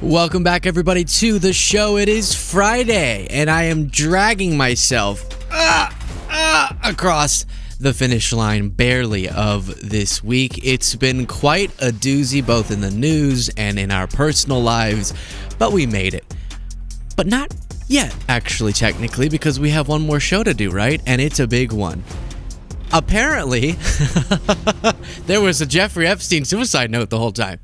Welcome back, everybody, to the show. It is Friday, and I am dragging myself across the finish line barely of this week. It's been quite a doozy, both in the news and in our personal lives, but we made it. But not yet, actually, technically, because we have one more show to do, right? And it's a big one. Apparently, there was a Jeffrey Epstein suicide note the whole time.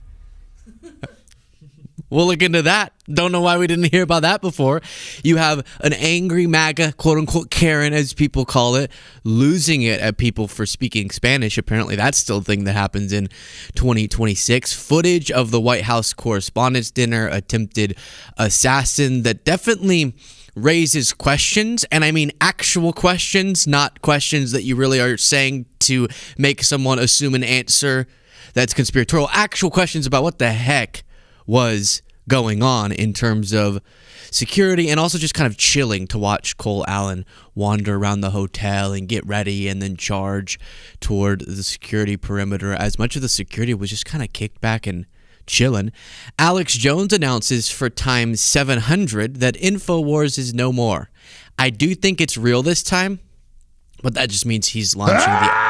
We'll look into that. Don't know why we didn't hear about that before. You have an angry MAGA, quote-unquote Karen, as people call it, losing it at people for speaking Spanish. Apparently, that's still a thing that happens in 2026. Footage of the White House Correspondents' Dinner, attempted assassin that definitely raises questions, and I mean actual questions, not questions that you really are saying to make someone assume an answer that's conspiratorial. Actual questions about what the heck was going on in terms of security, and also just kind of chilling to watch Cole Allen wander around the hotel and get ready and then charge toward the security perimeter, as much of the security was just kind of kicked back and chilling. Alex Jones announces for time 700 that InfoWars is no more. I do think it's real this time, but that just means he's launching the...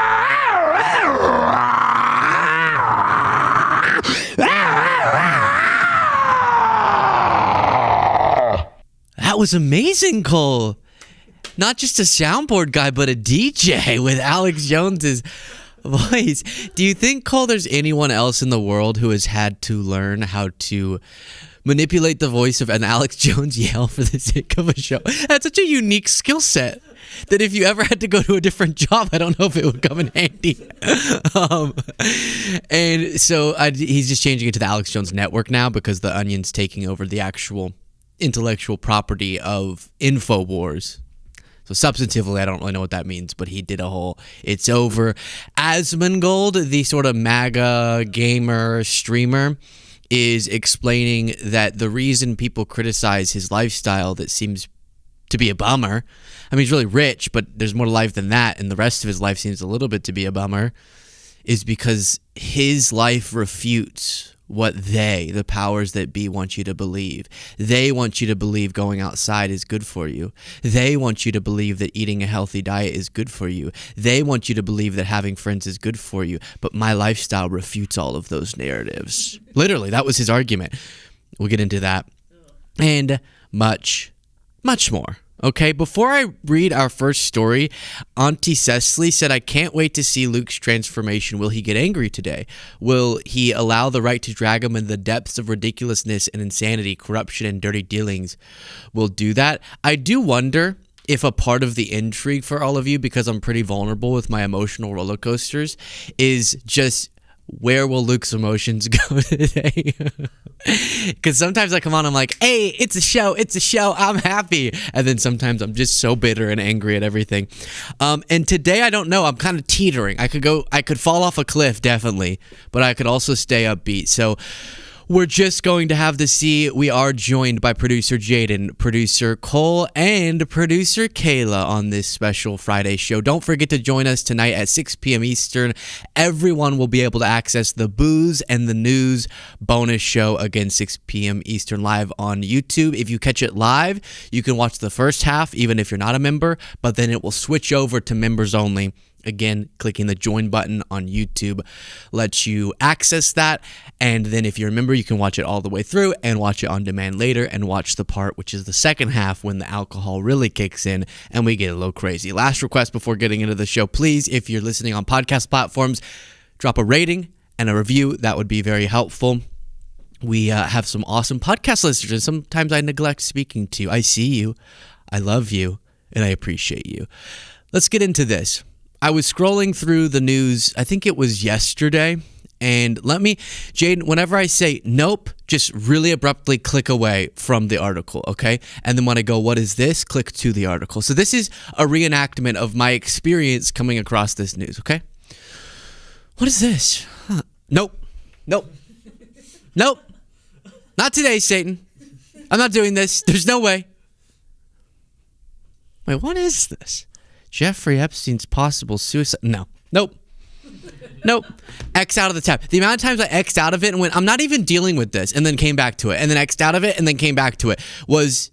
That was amazing, Cole. Not just a soundboard guy, but a DJ with Alex Jones's voice. Do you think, Cole, there's anyone else in the world who has had to learn how to manipulate the voice of an Alex Jones yell for the sake of a show? That's such a unique skill set that if you ever had to go to a different job, I don't know if it would come in handy. And so he's just changing it to the Alex Jones Network now because the Onion's taking over the actual intellectual property of InfoWars. So substantively, I don't really know what that means, but he did a whole "it's over." Asmongold, the sort of MAGA gamer streamer, is explaining that the reason people criticize his lifestyle that seems to be a bummer, I mean, he's really rich, but there's more to life than that, and the rest of his life seems a little bit to be a bummer, is because his life refutes what the powers that be, want you to believe. They want you to believe going outside is good for you. They want you to believe that eating a healthy diet is good for you. They want you to believe that having friends is good for you. But my lifestyle refutes all of those narratives. Literally, that was his argument. We'll get into that. And much, much more. Okay, before I read our first story, Auntie Cecily said, I can't wait to see Luke's transformation. Will he get angry today? Will he allow the right to drag him in the depths of ridiculousness and insanity, corruption, and dirty dealings will do that? I do wonder if a part of the intrigue for all of you, because I'm pretty vulnerable with my emotional roller coasters, is just where will Luke's emotions go today? Because sometimes I come on, I'm like, hey, it's a show, I'm happy. And then sometimes I'm just so bitter and angry at everything. And today, I don't know, I'm kind of teetering. I could fall off a cliff, definitely, but I could also stay upbeat. So we're just going to have to see. We are joined by producer Jaden, producer Cole, and producer Kayla on this special Friday show. Don't forget to join us tonight at 6 p.m. Eastern. Everyone will be able to access the Booze and the News bonus show, again, 6 p.m. Eastern, live on YouTube. If you catch it live, you can watch the first half, even if you're not a member, but then it will switch over to members only. Again, clicking the join button on YouTube lets you access that, and then if you're a member, you can watch it all the way through and watch it on demand later, and watch the part which is the second half when the alcohol really kicks in and we get a little crazy. Last request before getting into the show, please, if you're listening on podcast platforms, drop a rating and a review. That would be very helpful. We have some awesome podcast listeners, and sometimes I neglect speaking to you. I see you, I love you, and I appreciate you. Let's get into this. I was scrolling through the news, I think it was yesterday, and Jaden, whenever I say nope, just really abruptly click away from the article, okay? And then when I go, what is this? Click to the article. So this is a reenactment of my experience coming across this news, okay? What is this? Huh. Nope. Not today, Satan. I'm not doing this. There's no way. Wait, what is this? Jeffrey Epstein's possible suicide. Nope. Nope. X out of the tab. The amount of times I X'd out of it and went, I'm not even dealing with this, and then came back to it, and then X'd out of it and then came back to it was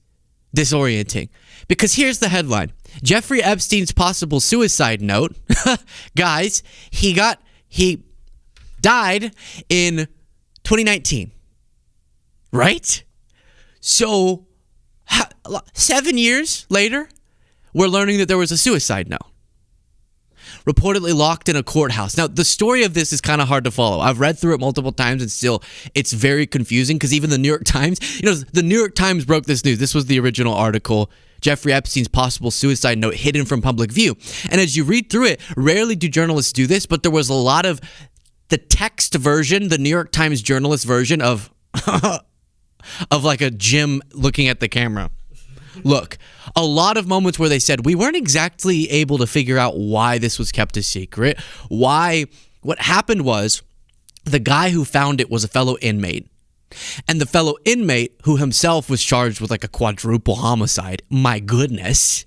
disorienting. Because here's the headline. Jeffrey Epstein's possible suicide note. Guys, he died in 2019. Right? So 7 years later, we're learning that there was a suicide note. Reportedly locked in a courthouse. Now, the story of this is kind of hard to follow. I've read through it multiple times and still it's very confusing because even the New York Times, the New York Times broke this news. This was the original article. Jeffrey Epstein's possible suicide note hidden from public view. And as you read through it, rarely do journalists do this, but there was a lot of the text version, the New York Times journalist version of like a Jim looking at the camera. Look, a lot of moments where they said we weren't exactly able to figure out why this was kept a secret. What happened was the guy who found it was a fellow inmate. And the fellow inmate who himself was charged with like a quadruple homicide. My goodness.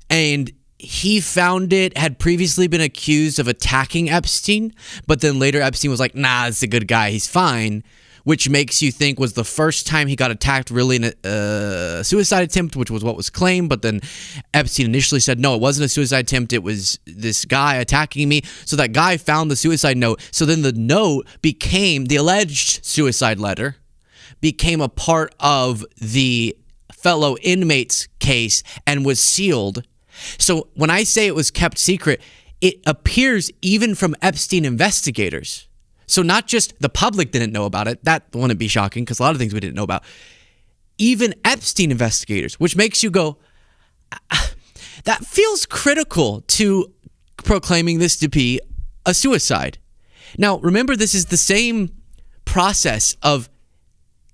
And he found it, had previously been accused of attacking Epstein, but then later Epstein was like, nah, it's a good guy, he's fine. Which makes you think was the first time he got attacked really in a suicide attempt, which was what was claimed. But then Epstein initially said, no, it wasn't a suicide attempt. It was this guy attacking me. So that guy found the suicide note. So then the note became, the alleged suicide letter, became a part of the fellow inmate's case and was sealed. So when I say it was kept secret, it appears even from Epstein investigators. So not just the public didn't know about it. That wouldn't be shocking because a lot of things we didn't know about. Even Epstein investigators, which makes you go, that feels critical to proclaiming this to be a suicide. Now, remember, this is the same process of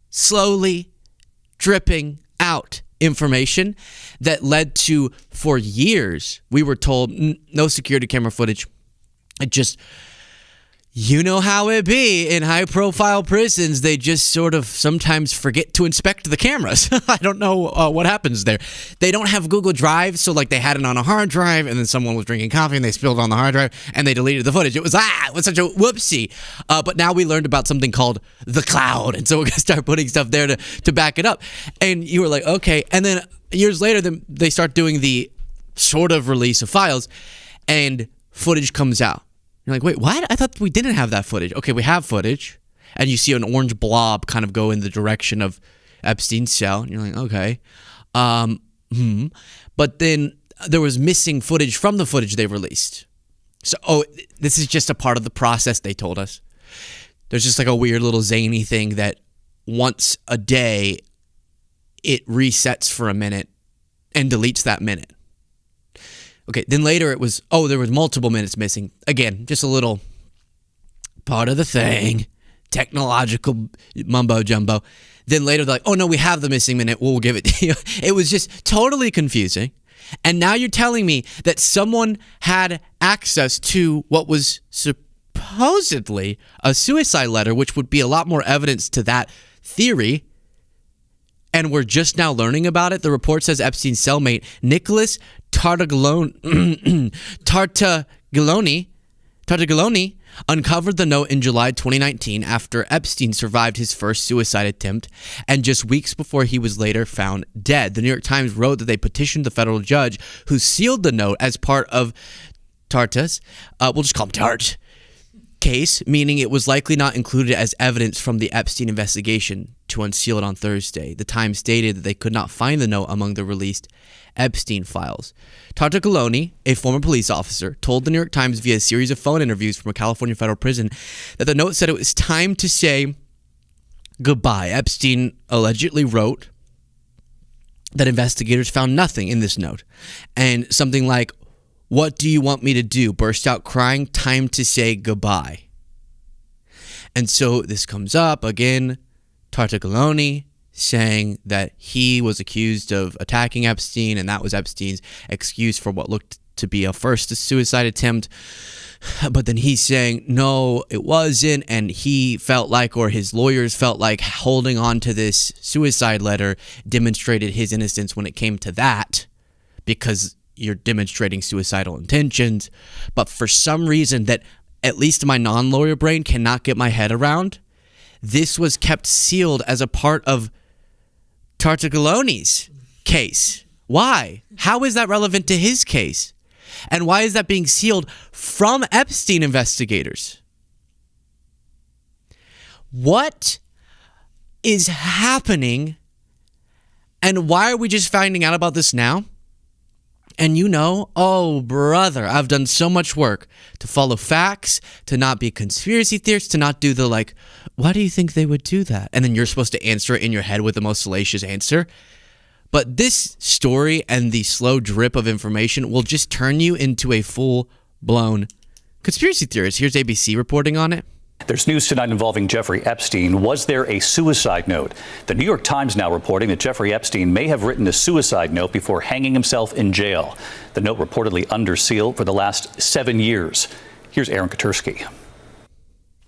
slowly dripping out information that led to, for years, we were told no security camera footage. It just... You know how it be in high-profile prisons. They just sort of sometimes forget to inspect the cameras. I don't know what happens there. They don't have Google Drive, so like they had it on a hard drive, and then someone was drinking coffee, and they spilled it on the hard drive, and they deleted the footage. It was such a whoopsie. But now we learned about something called the cloud, and so we're going to start putting stuff there to back it up. And you were like, okay. And then years later, they start doing the sort of release of files, and footage comes out. You're like, wait, what? I thought we didn't have that footage. Okay, we have footage. And you see an orange blob kind of go in the direction of Epstein's cell. And you're like, okay. But then there was missing footage from the footage they released. So, this is just a part of the process, they told us. There's just like a weird little zany thing that once a day, it resets for a minute and deletes that minute. Okay, then later it was, there was multiple minutes missing. Again, just a little part of the thing. Technological mumbo jumbo. Then later they're like, oh no, we have the missing minute. We'll give it to you. It was just totally confusing. And now you're telling me that someone had access to what was supposedly a suicide letter, which would be a lot more evidence to that theory. And we're just now learning about it. The report says Epstein's cellmate, Nicholas Tartaglione uncovered the note in July 2019 after Epstein survived his first suicide attempt and just weeks before he was later found dead. The New York Times wrote that they petitioned the federal judge who sealed the note as part of Tarta's, we'll just call him Tart, case, meaning it was likely not included as evidence from the Epstein investigation, to unseal it on Thursday. The Times stated that they could not find the note among the released Epstein files. Tartaglione, a former police officer, told the New York Times via a series of phone interviews from a California federal prison that the note said it was time to say goodbye. Epstein allegedly wrote that investigators found nothing in this note, and something like, "What do you want me to do? Burst out crying? Time to say goodbye." And so this comes up again, Tartaglione saying that he was accused of attacking Epstein, and that was Epstein's excuse for what looked to be a first suicide attempt. But then he's saying, no, it wasn't, and he felt like, or his lawyers felt like, holding on to this suicide letter demonstrated his innocence when it came to that, because you're demonstrating suicidal intentions. But for some reason that at least my non-lawyer brain cannot get my head around. This was kept sealed as a part of Tartaglioni's case. Why? How is that relevant to his case? And why is that being sealed from Epstein investigators? What is happening? And why are we just finding out about this now? And oh brother, I've done so much work to follow facts, to not be a conspiracy theorist, to not do the why do you think they would do that? And then you're supposed to answer it in your head with the most salacious answer. But this story and the slow drip of information will just turn you into a full-blown conspiracy theorist. Here's ABC reporting on it. There's news tonight involving Jeffrey Epstein. Was there a suicide note? The New York Times now reporting that Jeffrey Epstein may have written a suicide note before hanging himself in jail. The note reportedly under seal for the last 7 years. Here's Aaron Katursky.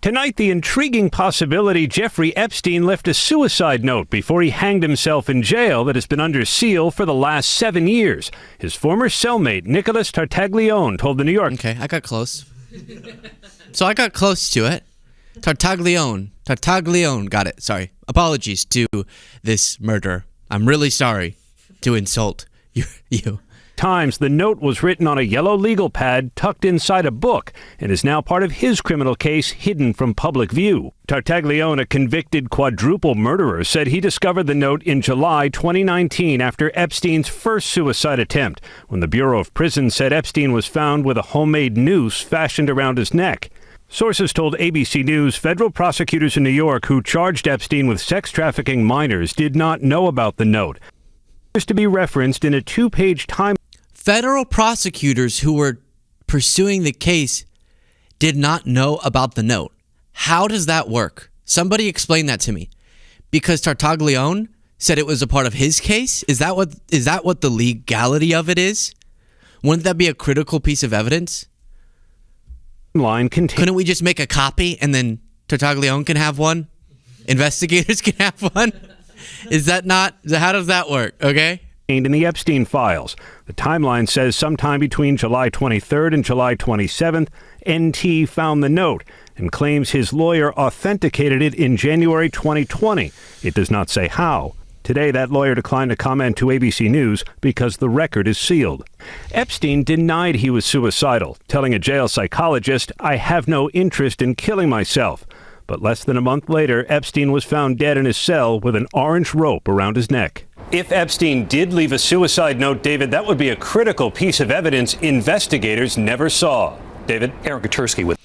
Tonight, the intriguing possibility Jeffrey Epstein left a suicide note before he hanged himself in jail that has been under seal for the last 7 years. His former cellmate, Nicholas Tartaglione, told the New York... Okay, I got close. So I got close to it. Tartaglione. Got it. Sorry. Apologies to this murderer. I'm really sorry to insult you. Times, the note was written on a yellow legal pad tucked inside a book and is now part of his criminal case hidden from public view. Tartaglione, a convicted quadruple murderer, said he discovered the note in July 2019 after Epstein's first suicide attempt, when the Bureau of Prisons said Epstein was found with a homemade noose fashioned around his neck. Sources told ABC News federal prosecutors in New York who charged Epstein with sex trafficking minors did not know about the note. It is to be referenced in a 2-page time. Federal prosecutors who were pursuing the case did not know about the note. How does that work? Somebody explain that to me. Because Tartaglione said it was a part of his case? Is that what the legality of it is? Wouldn't that be a critical piece of evidence? Couldn't we just make a copy and then Tartaglione can have one? Investigators can have one? Is that not? How does that work? Okay. In the Epstein files. The timeline says sometime between July 23rd and July 27th, NT found the note and claims his lawyer authenticated it in January 2020. It does not say how. Today, that lawyer declined to comment to ABC News because the record is sealed. Epstein denied he was suicidal, telling a jail psychologist, "I have no interest in killing myself." But less than a month later, Epstein was found dead in his cell with an orange rope around his neck. If Epstein did leave a suicide note, David, that would be a critical piece of evidence investigators never saw. David? Aaron Katursky with...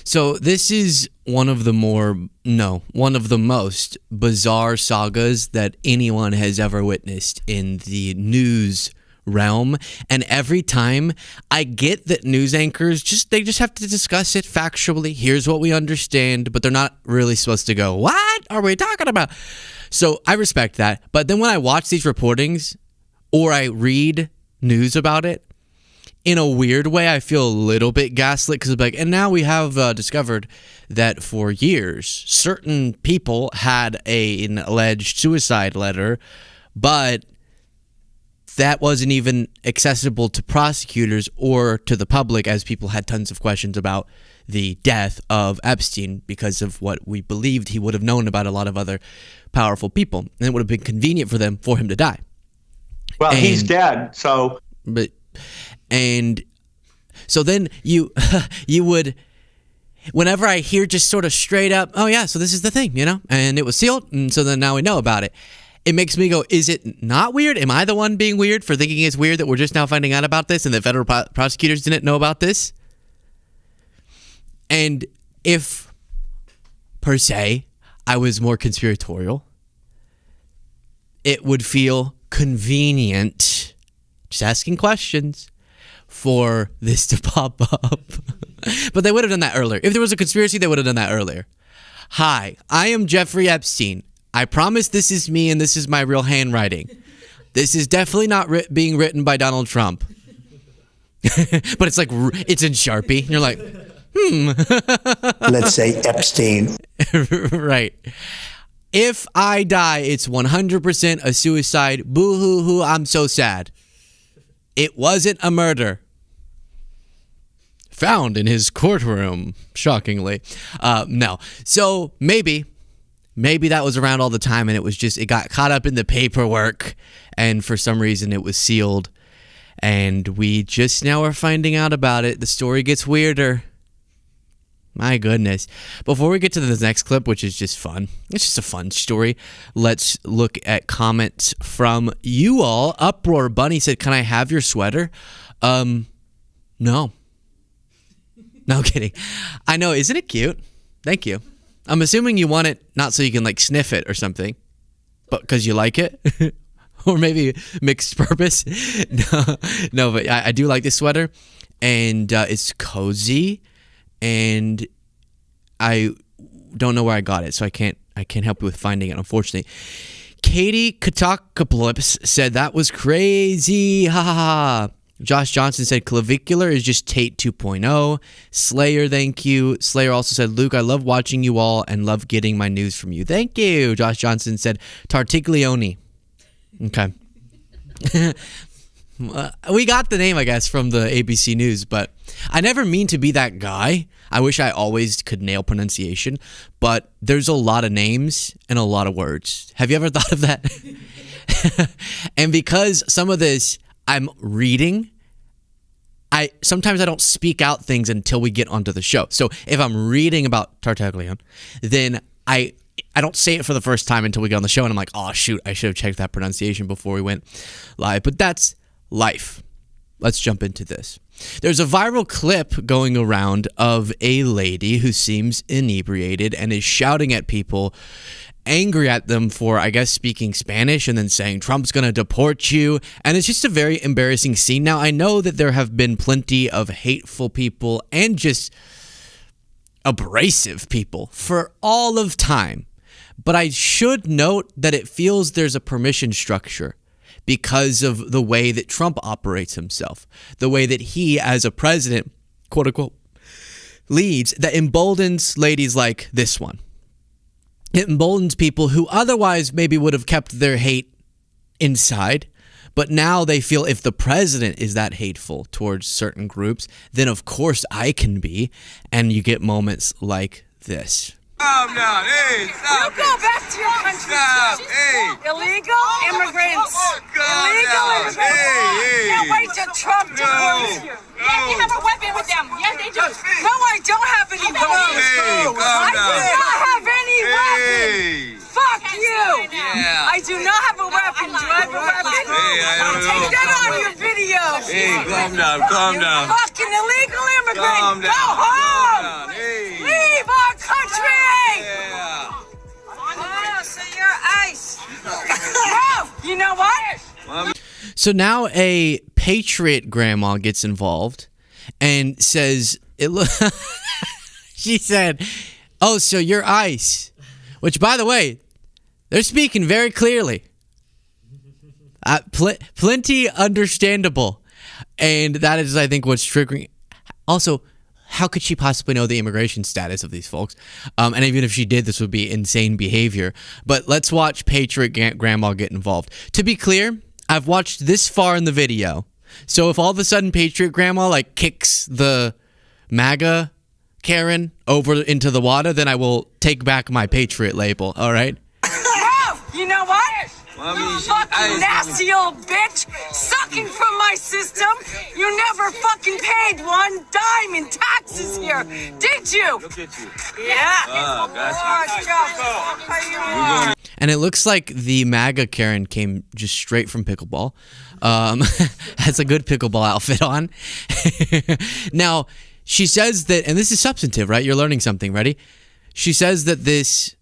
So this is one of the most bizarre sagas that anyone has ever witnessed in the news realm. And every time I get that news anchors they just have to discuss it factually. Here's what we understand, but they're not really supposed to go, what are we talking about? So I respect that. But then when I watch these reportings or I read news about it, in a weird way, I feel a little bit gaslit because it's and now we have discovered that for years, certain people had an alleged suicide letter, but that wasn't even accessible to prosecutors or to the public, as people had tons of questions about the death of Epstein because of what we believed he would have known about a lot of other powerful people. And it would have been convenient for him to die. Well, he's dead, so... And so then you would, whenever I hear just sort of straight up, oh yeah, so this is the thing, and it was sealed, and so then now we know about it. It makes me go, is it not weird? Am I the one being weird for thinking it's weird that we're just now finding out about this and the federal prosecutors didn't know about this? And if, per se, I was more conspiratorial, it would feel convenient, just asking questions, for this to pop up. But they would have done that earlier. If there was a conspiracy, they would have done that earlier. Hi, I am Jeffrey Epstein. I promise this is me and this is my real handwriting. This is definitely not being written by Donald Trump. But it's it's in Sharpie. And you're like, Let's say Epstein. Right. If I die, it's 100% a suicide. Boo-hoo-hoo, I'm so sad. It wasn't a murder. found in his courtroom, shockingly. No. So maybe that was around all the time, and it got caught up in the paperwork, and for some reason it was sealed, and we just now are finding out about it. The story gets weirder. My goodness. Before we get to the next clip, which is just fun, it's just a fun story, let's look at comments from you all. Uproar Bunny said, "Can I have your sweater?" No. No kidding. I know, isn't it cute? Thank you. I'm assuming you want it not so you can like sniff it or something, but because you like it. Or maybe mixed purpose. No, but I do like this sweater, and it's cozy, and I don't know where I got it, so I can't help you with finding it, unfortunately. Katie Katakaplips said, "That was crazy. Ha ha ha." Josh Johnson said, "Clavicular is just Tate 2.0. Slayer, thank you. Slayer also said, "Luke, I love watching you all and love getting my news from you." Thank you. Josh Johnson said, "Tartiglione." Okay. We got the name, I guess, from the ABC News, but I never mean to be that guy. I wish I always could nail pronunciation, but there's a lot of names and a lot of words. Have you ever thought of that? And because some of this I'm reading, sometimes I don't speak out things until we get onto the show. So if I'm reading about Tartaglione, then I don't say it for the first time until we get on the show, and I'm like, oh shoot, I should have checked that pronunciation before we went live. But that's life. Let's jump into this. There's a viral clip going around of a lady who seems inebriated and is shouting at people, angry at them for, I guess, speaking Spanish, and then saying Trump's going to deport you. And it's just a very embarrassing scene. Now, I know that there have been plenty of hateful people and just abrasive people for all of time. But I should note that it feels there's a permission structure because of the way that Trump operates himself, the way that he, as a president, quote unquote, leads, that emboldens ladies like this one. It emboldens people who otherwise maybe would have kept their hate inside, but now they feel if the president is that hateful towards certain groups, then of course I can be, and you get moments like this. Calm down, hey, stop. You go back to your country. Stop, hey. Illegal immigrants. Illegal immigrants. Hey. Can't wait till Trump deports you. Yes, they have a weapon with them. Yes, they do. No, I don't have any weapons. Hey, calm I do down. not have any weapons. Hey. Fuck you. Yeah. I do not have a weapon. Do I have a weapon? Hey, I don't know. Take that on your video. Hey, calm down, calm down. Fucking illegal immigrant. Calm down. Go home. Calm down. Hey. Leave our country. Yeah. Oh, so you're ICE. No, you know what? So now a patriot grandma gets involved and says, she said, "Oh, so you're ICE," which, by the way, they're speaking very clearly. Plenty understandable. And that is, I think, what's triggering. Also, how could she possibly know the immigration status of these folks? And even if she did, this would be insane behavior. But let's watch Patriot Grandma get involved. To be clear, I've watched this far in the video. So if all of a sudden Patriot Grandma like kicks the MAGA Karen over into the water, then I will take back my Patriot label. All right? No, you know what? Mommy, You she fucking ICE, nasty old bitch, sucking from my system. You never fucking paid one dime in taxes here, did you? Look at you. Yeah. Oh, gotcha. Oh, Joe, fuck are you? And it looks like the MAGA Karen came just straight from pickleball. Has a good pickleball outfit on. Now, she says that, and this is substantive, right? You're learning something, ready? She says that this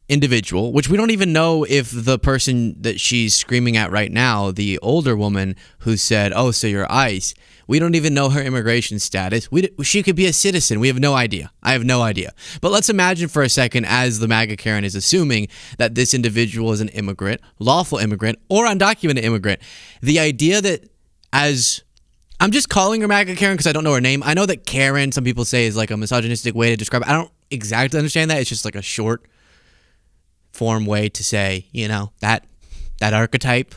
individual, which we don't even know if the person that she's screaming at right now, the older woman who said, "Oh, so you're ICE," we don't even know her immigration status. She could be a citizen. We have no idea. I have no idea. But let's imagine for a second, as the MAGA Karen is assuming, that this individual is an immigrant, lawful immigrant, or undocumented immigrant. The idea that I'm just calling her MAGA Karen because I don't know her name. I know that Karen, some people say, is like a misogynistic way to describe it. I don't exactly understand that. It's just like a short form way to say, you know, that archetype.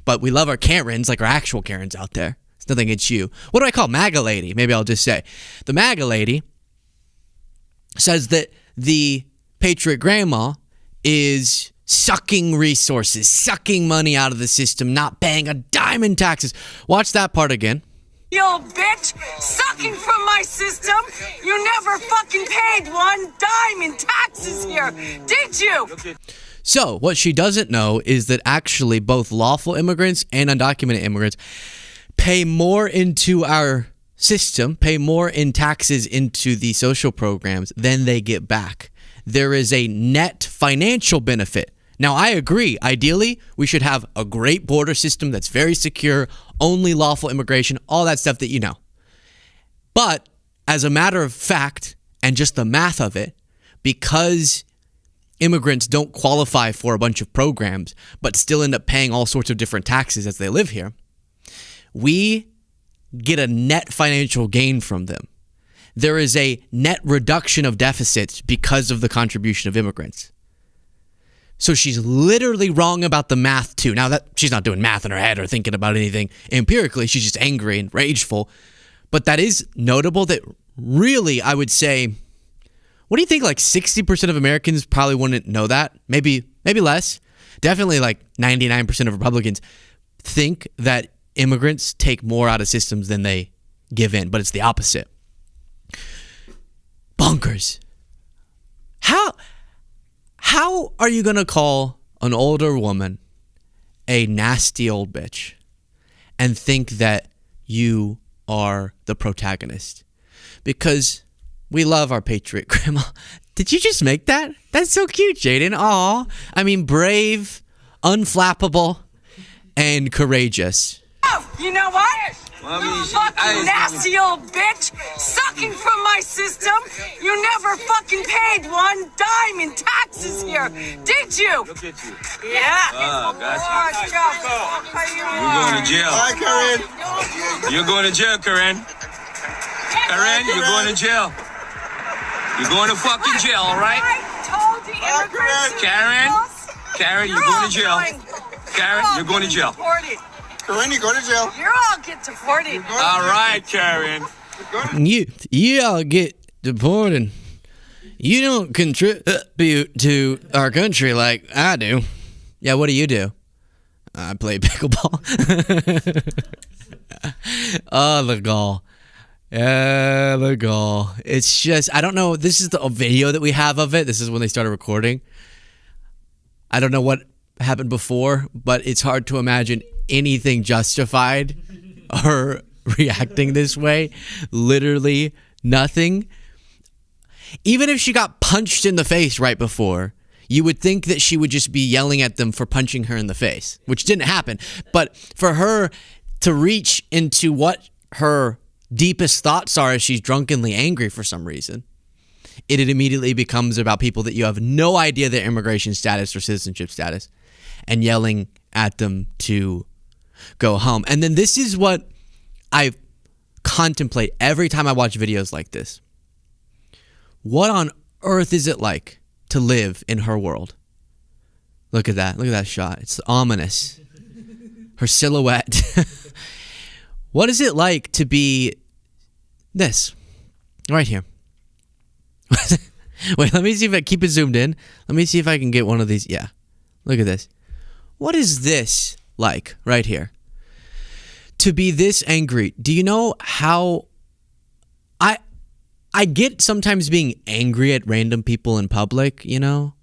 But we love our Karens, like our actual Karens out there. It's nothing against you. What do I call MAGA lady? Maybe I'll just say. The MAGA lady says that the Patriot grandma is sucking resources, sucking money out of the system, not paying a dime in taxes. Watch that part again. You old bitch, sucking from my system. You never fucking paid one dime in taxes here, did you? So what she doesn't know is that actually both lawful immigrants and undocumented immigrants pay more into our system, pay more in taxes into the social programs than they get back. There is a net financial benefit. Now, I agree. Ideally, we should have a great border system that's very secure, only lawful immigration, all that stuff that you know. But as a matter of fact, and just the math of it, because immigrants don't qualify for a bunch of programs, but still end up paying all sorts of different taxes as they live here, we get a net financial gain from them. There is a net reduction of deficits because of the contribution of immigrants. So she's literally wrong about the math too. Now that she's not doing math in her head or thinking about anything empirically, she's just angry and rageful. But that is notable that really, I would say, what do you think? Like 60% of Americans probably wouldn't know that. Maybe less. Definitely like 99% of Republicans think that immigrants take more out of systems than they give in, but it's the opposite. Bonkers. How are you going to call an older woman a nasty old bitch and think that you are the protagonist? Because we love our Patriot grandma. Did you just make that? That's so cute, Jaden. Aw. I mean, brave, unflappable, and courageous. Oh, you know what? Mommy, You she- fucking I- nasty old bitch, sucking from my system. You never fucking paid one dime in taxes here, did you? Look at you. Yeah. Oh, gotcha. Oh, God. You're going to jail. Hi, Karen. You're going to jail, Karen. Karen, you're going to jail. You're going to fucking jail, all right? I told the immigrants. Karen, you're going to jail. Karen, you're going to jail. Deported. Karen, you go to jail. You're all get deported. All right, Karen. You all get deported. You don't contribute to our country like I do. Yeah, what do you do? I play pickleball. Oh, the gall. Yeah, the gall. It's just, I don't know. This is the video that we have of it. This is when they started recording. I don't know what happened before, but it's hard to imagine anything justified or reacting this way. Literally nothing. Even if she got punched in the face right before, you would think that she would just be yelling at them for punching her in the face, which didn't happen. But for her to reach into what her deepest thoughts are as she's drunkenly angry for some reason, it immediately becomes about people that you have no idea their immigration status or citizenship status and yelling at them to go home. And then this is what I contemplate every time I watch videos like this. What on earth is it like to live in her world? Look at that. Look at that shot. It's ominous. Her silhouette. What is it like to be this? Right here. Wait, let me see if I keep it zoomed in. Let me see if I can get one of these. Yeah. Look at this. What is this like right here? To be this angry. Do you know how I get sometimes being angry at random people in public, you know?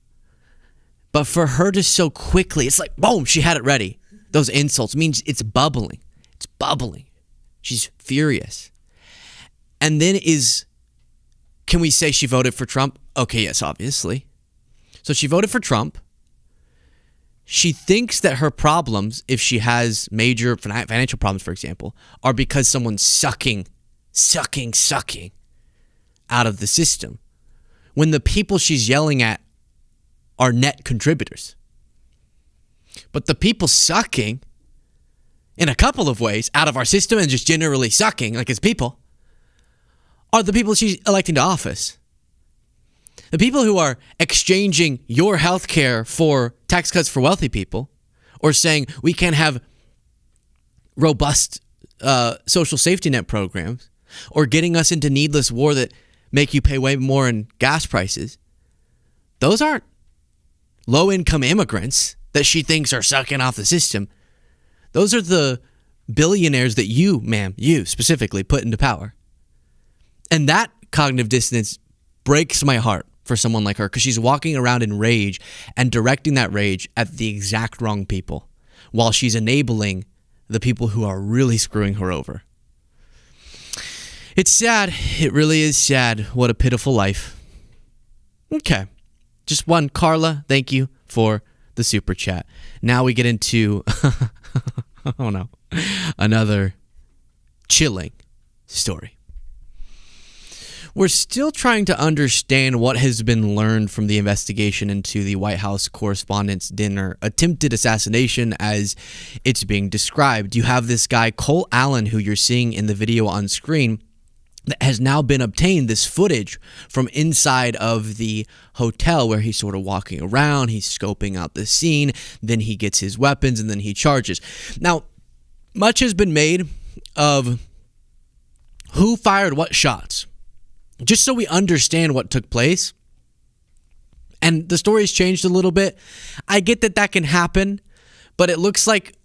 But for her to so quickly, it's like, boom, she had it ready. Those insults means it's bubbling. It's bubbling. She's furious. And then can we say she voted for Trump? Okay, yes, obviously. So she voted for Trump. She thinks that her problems, if she has major financial problems, for example, are because someone's sucking out of the system, when the people she's yelling at are net contributors. But the people sucking, in a couple of ways, out of our system and just generally sucking, like as people, are the people she's electing to office. The people who are exchanging your health care for tax cuts for wealthy people, or saying we can't have robust social safety net programs or getting us into needless war that make you pay way more in gas prices, those aren't low-income immigrants that she thinks are sucking off the system. Those are the billionaires that you, ma'am, you specifically put into power. And that cognitive dissonance breaks my heart for someone like her, because she's walking around in rage and directing that rage at the exact wrong people while she's enabling the people who are really screwing her over. It's sad. It really is sad. What a pitiful life. Okay. Just one. Carla, thank you for the super chat. Now we get into, oh no, another chilling story. We're still trying to understand what has been learned from the investigation into the White House Correspondents' Dinner attempted assassination as it's being described. You have this guy, Cole Allen, who you're seeing in the video on screen, that has now been obtained, this footage from inside of the hotel where he's sort of walking around, he's scoping out the scene, then he gets his weapons, and then he charges. Now, much has been made of who fired what shots, just so we understand what took place. And the story's changed a little bit. I get that can happen, but it looks like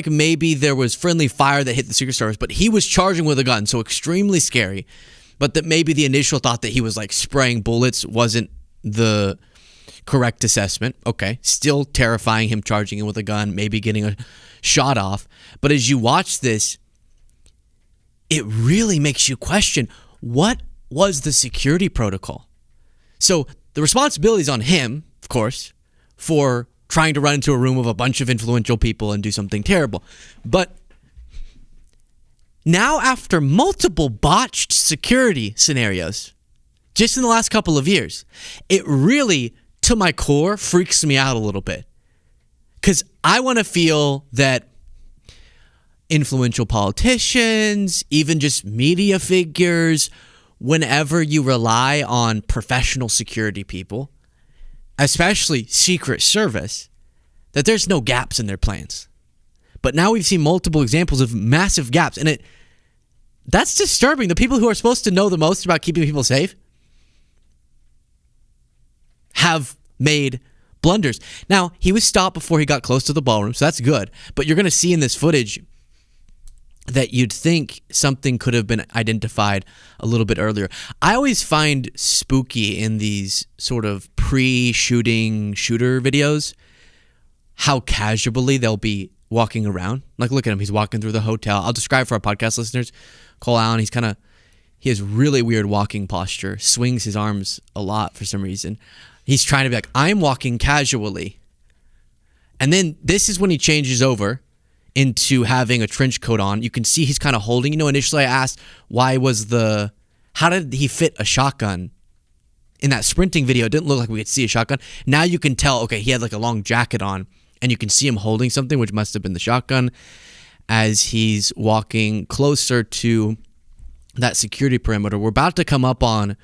maybe there was friendly fire that hit the Secret Service, but he was charging with a gun, so extremely scary. But that maybe the initial thought that he was like spraying bullets wasn't the correct assessment. Okay, still terrifying, him charging in with a gun, maybe getting a shot off. But as you watch this, it really makes you question, what was the security protocol? So the responsibility is on him, of course, for trying to run into a room of a bunch of influential people and do something terrible. But now, after multiple botched security scenarios, just in the last couple of years, it really, to my core, freaks me out a little bit. Because I want to feel that influential politicians, even just media figures, whenever you rely on professional security people, especially Secret Service, that there's no gaps in their plans. But now we've seen multiple examples of massive gaps, and that's disturbing. The people who are supposed to know the most about keeping people safe have made blunders. Now, he was stopped before he got close to the ballroom, so that's good. But you're going to see in this footage that you'd think something could have been identified a little bit earlier. I always find spooky in these sort of pre-shooting shooter videos how casually they'll be walking around. Like, look at him. He's walking through the hotel. I'll describe for our podcast listeners. Cole Allen, he has really weird walking posture, swings his arms a lot for some reason. He's trying to be like, I'm walking casually. And then this is when he changes over into having a trench coat on. You can see he's kind of holding. Initially I asked, how did he fit a shotgun? In that sprinting video, it didn't look like we could see a shotgun. Now you can tell, okay, he had like a long jacket on, and you can see him holding something, which must have been the shotgun, as he's walking closer to that security perimeter. We're about to come up on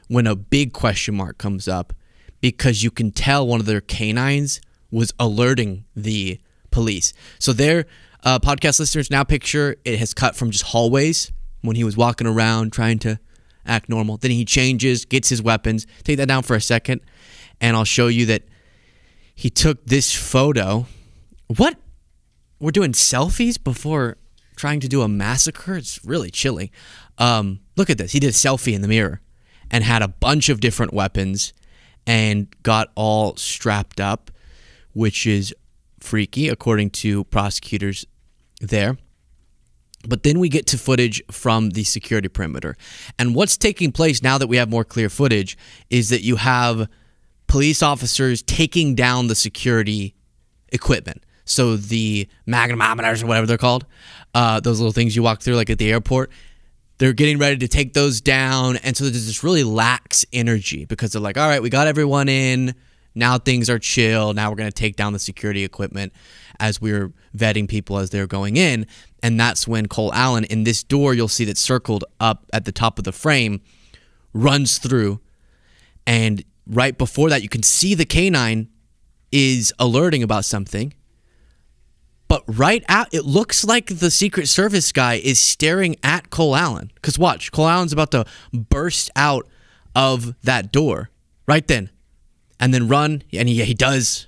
when a big question mark comes up, because you can tell one of their canines was alerting the police. So their podcast listeners now picture it has cut from just hallways when he was walking around trying to act normal. Then he changes, gets his weapons. Take that down for a second, and I'll show you that he took this photo. What? We're doing selfies before trying to do a massacre? It's really chilling. Look at this. He did a selfie in the mirror and had a bunch of different weapons and got all strapped up, which is freaky, according to prosecutors there. But then we get to footage from the security perimeter. And what's taking place now that we have more clear footage is that you have police officers taking down the security equipment. So the magnetometers or whatever they're called, those little things you walk through like at the airport, they're getting ready to take those down. And so there's this really lax energy because they're like, all right, we got everyone in. Now things are chill. Now we're going to take down the security equipment as we're vetting people as they're going in. And that's when Cole Allen, in this door you'll see that's circled up at the top of the frame, runs through. And right before that, you can see the canine is alerting about something. But right out, it looks like the Secret Service guy is staring at Cole Allen. Because watch, Cole Allen's about to burst out of that door right then. And then run, and he does.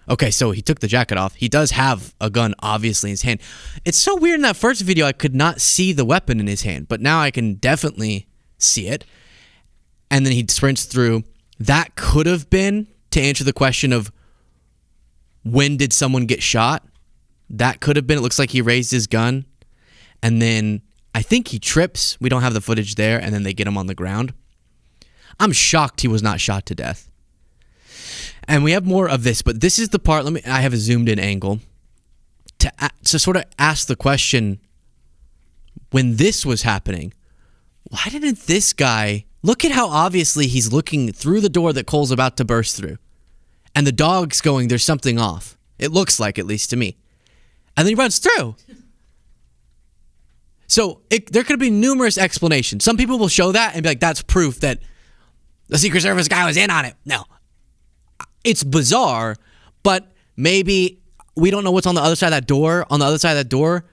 Okay, so he took the jacket off. He does have a gun, obviously, in his hand. It's so weird in that first video, I could not see the weapon in his hand. But now I can definitely see it. And then he sprints through. That could have been to answer the question of when did someone get shot. That could have been. It looks like he raised his gun. And then I think he trips. We don't have the footage there. And then they get him on the ground. I'm shocked he was not shot to death. And we have more of this, but this is the part. I have a zoomed in angle to sort of ask the question, when this was happening, why didn't this guy look at how obviously he's looking through the door that Cole's about to burst through, and the dog's going, there's something off. It looks like, at least to me. And then he runs through. So there could be numerous explanations. Some people will show that and be like, that's proof that the Secret Service guy was in on it. No. It's bizarre, but maybe we don't know what's on the other side of that door. On the other side of that door,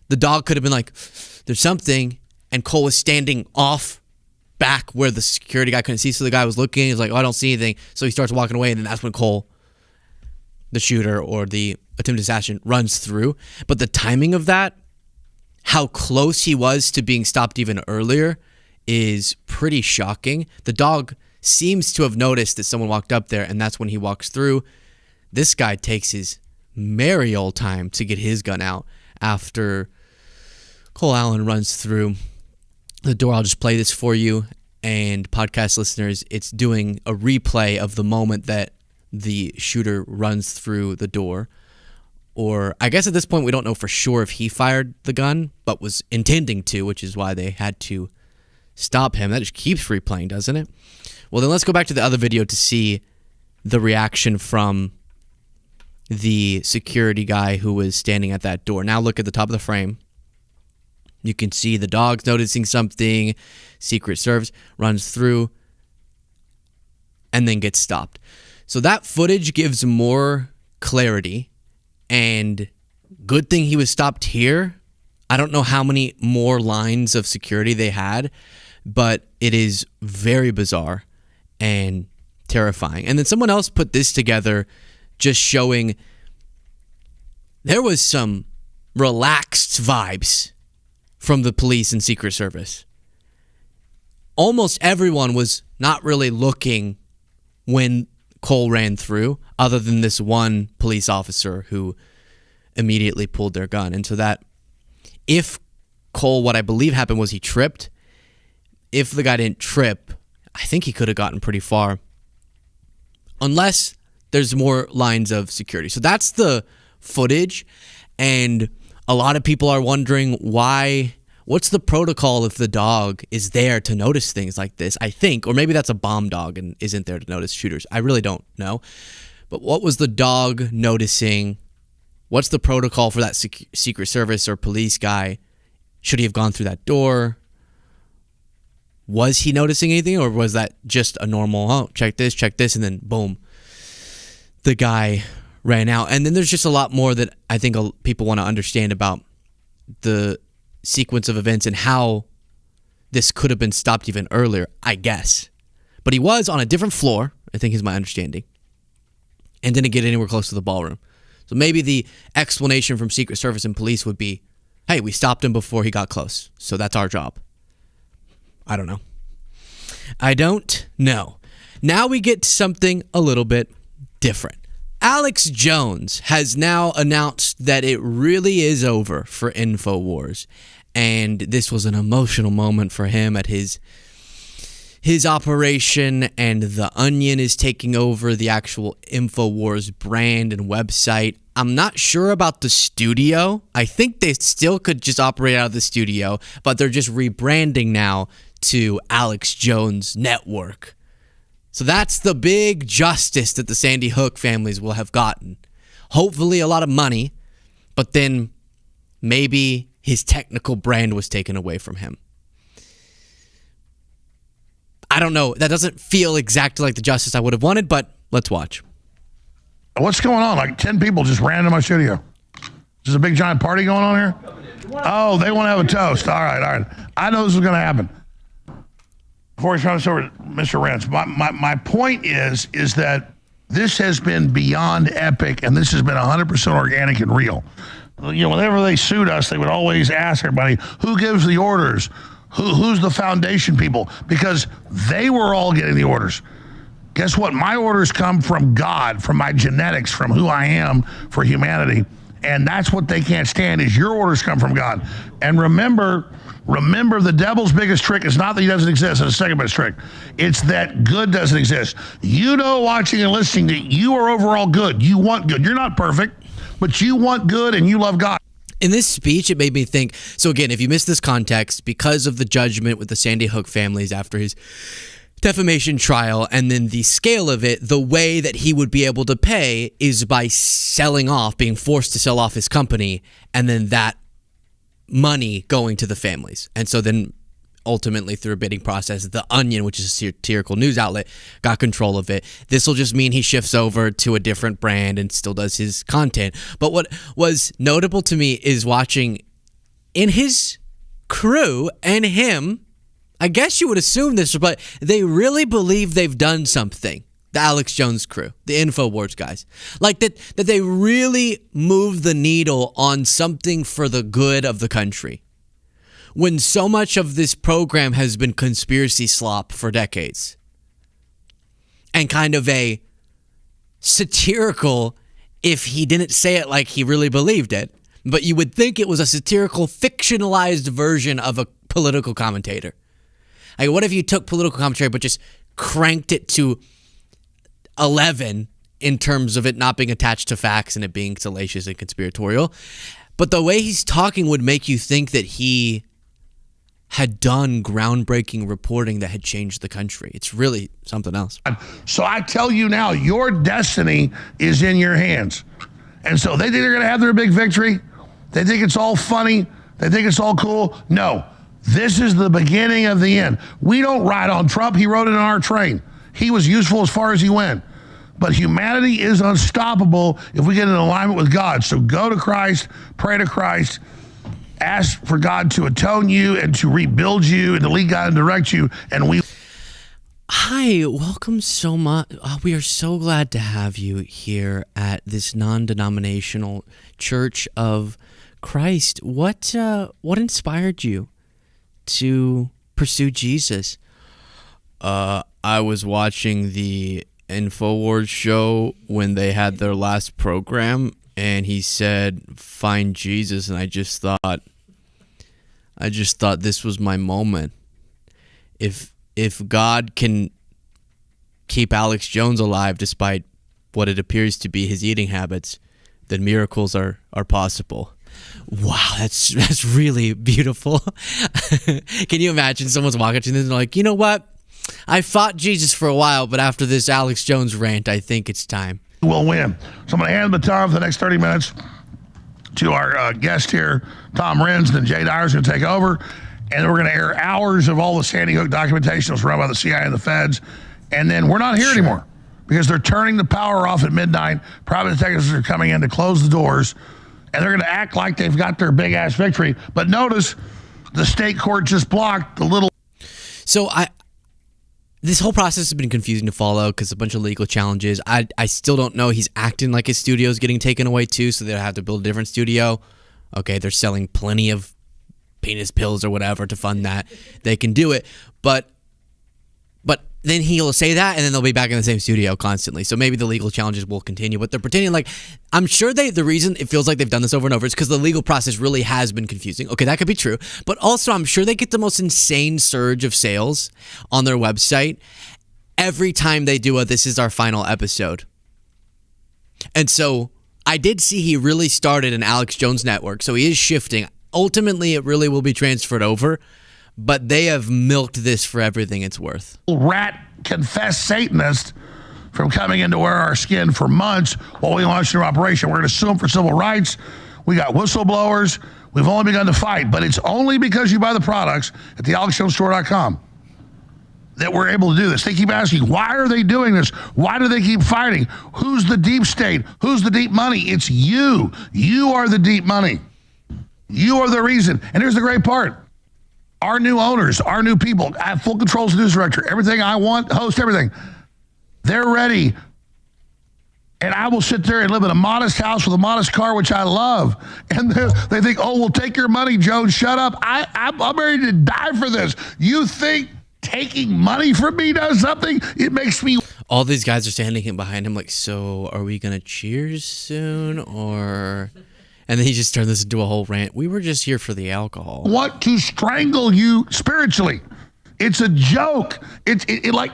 the dog could have been like, there's something, and Cole was standing off back where the security guy couldn't see, so the guy was looking. He's like, oh, I don't see anything. So he starts walking away, and then that's when Cole, the shooter or the attempted assassin, runs through. But the timing of that, how close he was to being stopped even earlier, is pretty shocking. The dog seems to have noticed that someone walked up there, and that's when he walks through. This guy takes his merry old time to get his gun out after Cole Allen runs through the door. I'll just play this for you, and podcast listeners, it's doing a replay of the moment that the shooter runs through the door. Or I guess at this point we don't know for sure if he fired the gun, but was intending to, which is why they had to stop him. That just keeps replaying, doesn't it? Well, then let's go back to the other video to see the reaction from the security guy who was standing at that door. Now look at the top of the frame. You can see the dog's noticing something. Secret Service runs through and then gets stopped. So that footage gives more clarity, and good thing he was stopped here. I don't know how many more lines of security they had, but it is very bizarre and terrifying. And then someone else put this together, just showing there was some relaxed vibes from the police and Secret Service. Almost everyone was not really looking when Cole ran through, other than this one police officer who immediately pulled their gun. And so that, if Cole, what I believe happened was he tripped. If the guy didn't trip, I think he could have gotten pretty far, unless there's more lines of security. So that's the footage, and a lot of people are wondering what's the protocol if the dog is there to notice things like this, I think, or maybe that's a bomb dog and isn't there to notice shooters. I really don't know. But what was the dog noticing? What's the protocol for that Secret Service or police guy? Should he have gone through that door? Was he noticing anything, or was that just a normal, oh, check this, and then boom, the guy ran out? And then there's just a lot more that I think people want to understand about the sequence of events and how this could have been stopped even earlier, I guess. But he was on a different floor, I think is my understanding, and didn't get anywhere close to the ballroom. So maybe the explanation from Secret Service and police would be, hey, we stopped him before he got close, so that's our job. I don't know. Now we get to something a little bit different. Alex Jones has now announced that it really is over for InfoWars. And this was an emotional moment for him at his operation, and The Onion is taking over the actual InfoWars brand and website. I'm not sure about the studio. I think they still could just operate out of the studio, but they're just rebranding now to Alex Jones Network. So that's the big justice that the Sandy Hook families will have gotten. Hopefully a lot of money, but then maybe his technical brand was taken away from him. I don't know. That doesn't feel exactly like the justice I would have wanted, but let's watch. What's going on? Like 10 people just ran into my studio. There's a big giant party going on here? Oh, they want to have a toast. All right. I know this is going to happen. Before we turn this over to Mr. Rents, my point is that this has been beyond epic, and this has been 100% organic and real. You know, whenever they sued us, they would always ask everybody, who gives the orders? Who's the foundation people? Because they were all getting the orders. Guess what? My orders come from God, from my genetics, from who I am for humanity. And that's what they can't stand, is your orders come from God. And remember, the devil's biggest trick is not that he doesn't exist. It's the second best trick. It's that good doesn't exist. You know, watching and listening, that you are overall good. You want good. You're not perfect, but you want good and you love God. In this speech, it made me think, so again, if you missed this context, because of the judgment with the Sandy Hook families after his defamation trial and then the scale of it, the way that he would be able to pay is by selling off, being forced to sell off his company, and then that money going to the families. And so then ultimately through a bidding process, The Onion, which is a satirical news outlet, got control of it. This will just mean he shifts over to a different brand and still does his content. But what was notable to me is watching in his crew and him, I guess you would assume this, but they really believe they've done something. The Alex Jones crew, the InfoWars guys. Like that they really moved the needle on something for the good of the country. When so much of this program has been conspiracy slop for decades. And kind of a satirical, if he didn't say it like he really believed it, but you would think it was a satirical, fictionalized version of a political commentator. Like, what if you took political commentary but just cranked it to 11 in terms of it not being attached to facts and it being salacious and conspiratorial? But the way he's talking would make you think that he had done groundbreaking reporting that had changed the country. It's really something else. So I tell you now, your destiny is in your hands. And so they think they're going to have their big victory. They think it's all funny. They think it's all cool. No, this is the beginning of the end. We don't ride on Trump. He rode in our train. He was useful as far as he went. But humanity is unstoppable if we get in alignment with God. So go to Christ, pray to Christ, ask for God to atone you and to rebuild you and to lead God and direct you. And we... Hi, welcome so much. We are so glad to have you here at this non-denominational Church of Christ. What inspired you to pursue Jesus? I was watching the InfoWars show when they had their last program, and he said, "Find Jesus," and I just thought this was my moment. If God can keep Alex Jones alive despite what it appears to be his eating habits, then miracles are possible. Wow, that's really beautiful. Can you imagine someone's walking to this and they're like, you know what? I fought Jesus for a while, but after this Alex Jones rant, I think it's time. We'll win. So I'm going to hand the baton for the next 30 minutes to our guest here, Tom Renz, and then Jay Dyer's going to take over. And then we're going to air hours of all the Sandy Hook documentation that was run by the CIA and the feds. And then we're not here anymore because they're turning the power off at midnight. Private detectives are coming in to close the doors. And they're going to act like they've got their big-ass victory. But notice the state court just blocked the little... So this whole process has been confusing to follow because a bunch of legal challenges. I still don't know. He's acting like his studio is getting taken away too, so they'll have to build a different studio. Okay, they're selling plenty of penis pills or whatever to fund that. They can do it, but then he'll say that, and then they'll be back in the same studio constantly. So maybe the legal challenges will continue, but they're pretending like, I'm sure the reason it feels like they've done this over and over is because the legal process really has been confusing. Okay, that could be true, but also I'm sure they get the most insane surge of sales on their website every time they do this is our final episode. And so I did see he really started an Alex Jones network, so he is shifting. Ultimately, it really will be transferred over, but they have milked this for everything it's worth. Rat confessed Satanist from coming in to wear our skin for months while we launched our operation. We're going to sue them for civil rights. We got whistleblowers. We've only begun to fight, but it's only because you buy the products at thealexjonestore.com. that we're able to do this. They keep asking, why are they doing this? Why do they keep fighting? Who's the deep state? Who's the deep money? It's you. You are the deep money. You are the reason. And here's the great part. Our new owners, our new people, I have full control as news director. Everything I want, host, everything. They're ready. And I will sit there and live in a modest house with a modest car, which I love. And they think, oh, we'll take your money, Joe. Shut up. I'm ready to die for this. You think taking money from me does something? It makes me... All these guys are standing behind him like, so are we going to cheers soon? Or... And then he just turned this into a whole rant. We were just here for the alcohol. Want to strangle you spiritually. It's a joke. It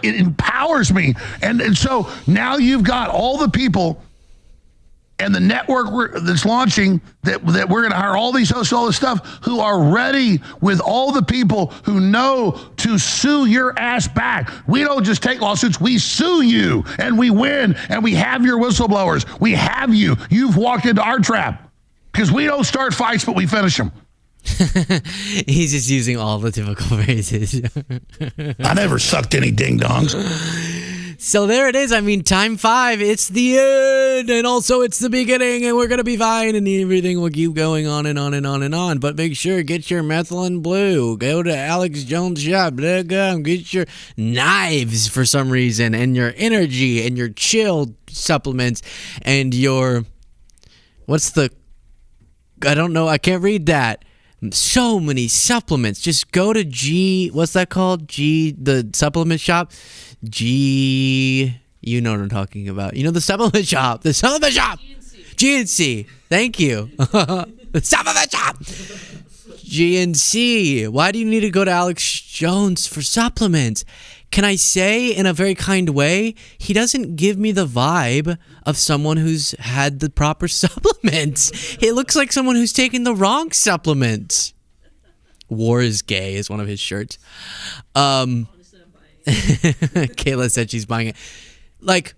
empowers me. And so now you've got all the people and the network that's launching that we're going to hire all these hosts, all this stuff, who are ready with all the people who know to sue your ass back. We don't just take lawsuits. We sue you and we win and we have your whistleblowers. We have you. You've walked into our trap because we don't start fights, but we finish them. He's just using all the typical phrases. I never sucked any ding-dongs. So there it is. I mean, time 5, it's the end, and also it's the beginning, and we're going to be fine, and everything will keep going on and on and on and on. But make sure, get your methylene blue. Go to Alex Jones' shop. Get your knives for some reason, and your energy, and your chill supplements, and your... I don't know. I can't read that. So many supplements. Just go to what's that called? The supplement shop. You know what I'm talking about. You know the supplement shop. The supplement shop. GNC. Thank you. The supplement shop. GNC. Why do you need to go to Alex Jones for supplements? Can I say in a very kind way, he doesn't give me the vibe of someone who's had the proper supplements. It looks like someone who's taken the wrong supplements. War is gay is one of his shirts. Kayla said she's buying it. Like,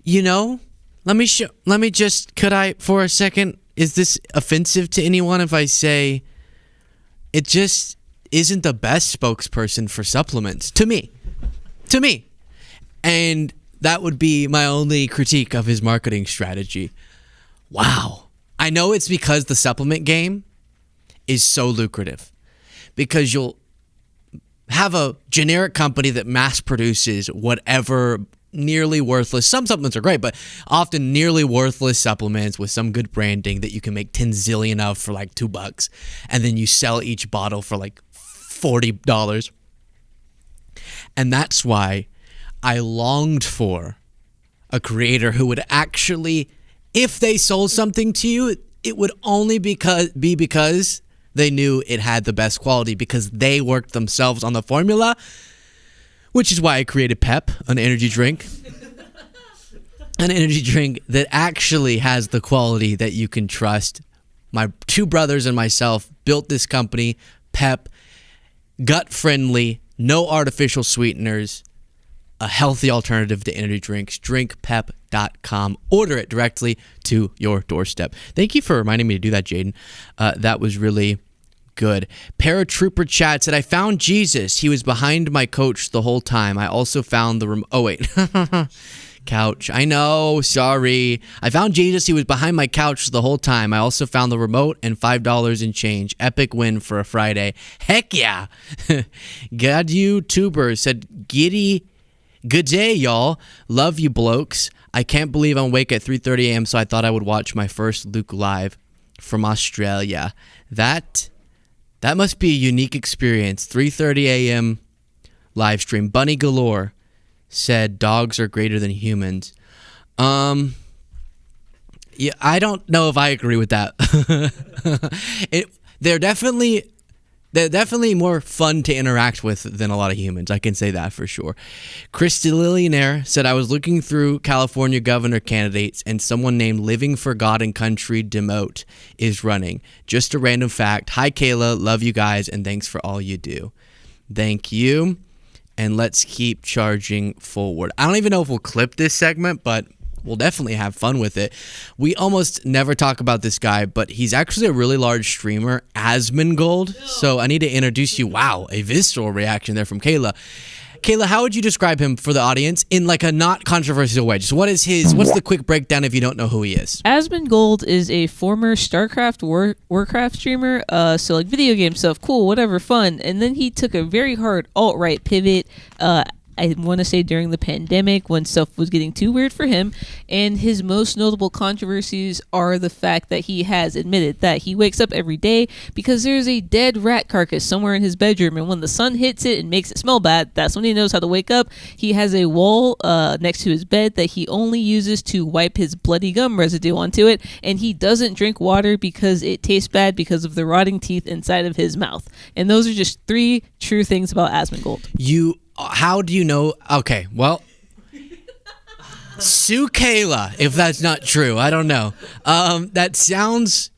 you know, could I, for a second, is this offensive to anyone if I say it just isn't the best spokesperson for supplements to me, and that would be my only critique of his marketing strategy. Wow. I know it's because the supplement game is so lucrative, because you'll have a generic company that mass produces whatever nearly worthless, some supplements are great, but often nearly worthless supplements with some good branding that you can make 10 zillion of for like $2, and then you sell each bottle for like $40. And that's why I longed for a creator who would actually, if they sold something to you, it would only be because they knew it had the best quality, because they worked themselves on the formula, which is why I created Pep, an energy drink. An energy drink that actually has the quality that you can trust. My 2 brothers and myself built this company, Pep, gut-friendly, no artificial sweeteners, a healthy alternative to energy drinks. drinkpep.com. Order it directly to your doorstep. Thank you for reminding me to do that, Jaden. That was really good. Paratrooper Chad said, I found Jesus. He was behind my couch the whole time. I also found the oh, wait. Couch. I know. Sorry. I found Jesus. He was behind my couch the whole time. I also found the remote and $5 in change. Epic win for a Friday. Heck yeah. God YouTuber said, good day, y'all. Love you, blokes. I can't believe I'm awake at 3:30 a.m., so I thought I would watch my first Luke live from Australia. That must be a unique experience. 3:30 a.m. live stream. Bunny Galore said dogs are greater than humans. Yeah, I don't know if I agree with that. They're definitely more fun to interact with than a lot of humans. I can say that for sure. Christy Lillionaire said, I was looking through California governor candidates and someone named Living for God and Country Demote is running. Just a random fact. Hi, Kayla. Love you guys, and thanks for all you do. Thank you. And let's keep charging forward. I don't even know if we'll clip this segment, but we'll definitely have fun with it. We almost never talk about this guy, but he's actually a really large streamer, Asmongold. So I need to introduce you. Wow, a visceral reaction there from Kayla. Kayla, how would you describe him for the audience in like a not controversial way? Just what's the quick breakdown if you don't know who he is? Asmongold is a former StarCraft Warcraft streamer, so like video game stuff, cool, whatever, fun. And then he took a very hard alt-right pivot, I want to say during the pandemic when stuff was getting too weird for him. And his most notable controversies are the fact that he has admitted that he wakes up every day because there's a dead rat carcass somewhere in his bedroom. And when the sun hits it and makes it smell bad, that's when he knows how to wake up. He has a wall next to his bed that he only uses to wipe his bloody gum residue onto it. And he doesn't drink water because it tastes bad because of the rotting teeth inside of his mouth. And those are just 3 true things about Asmongold. How do you know? Okay, well, sue Kayla if that's not true. I don't know. That sounds.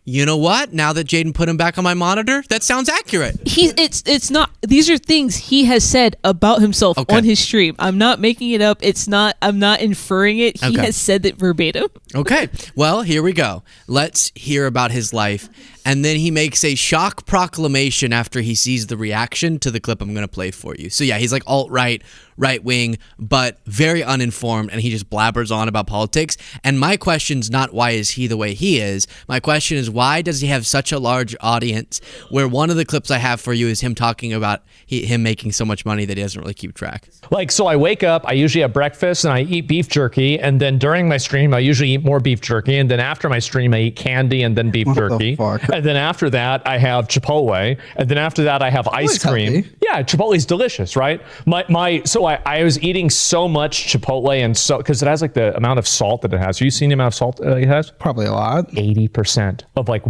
You know what? Now that Jaden put him back on my monitor, that sounds accurate. It's not. These are things he has said about himself on his stream. I'm not making it up. I'm not inferring it. He has said it verbatim. Okay. Well, here we go. Let's hear about his life. And then he makes a shock proclamation after he sees the reaction to the clip I'm going to play for you. So yeah, he's like alt-right, right-wing, but very uninformed, and he just blabbers on about politics. And my question's not why is he the way he is. My question is why does he have such a large audience where one of the clips I have for you is him talking about him making so much money that he doesn't really keep track. Like, so I wake up, I usually have breakfast, and I eat beef jerky, and then during my stream, I usually eat more beef jerky, and then after my stream, I eat candy and then beef jerky. And then after that, I have Chipotle. And then after that, I have ice cream. Healthy. Yeah, Chipotle's delicious, right? So I was eating so much Chipotle, and so because it has like the amount of salt that it has. Have you seen the amount of salt it has? Probably a lot. 80% of like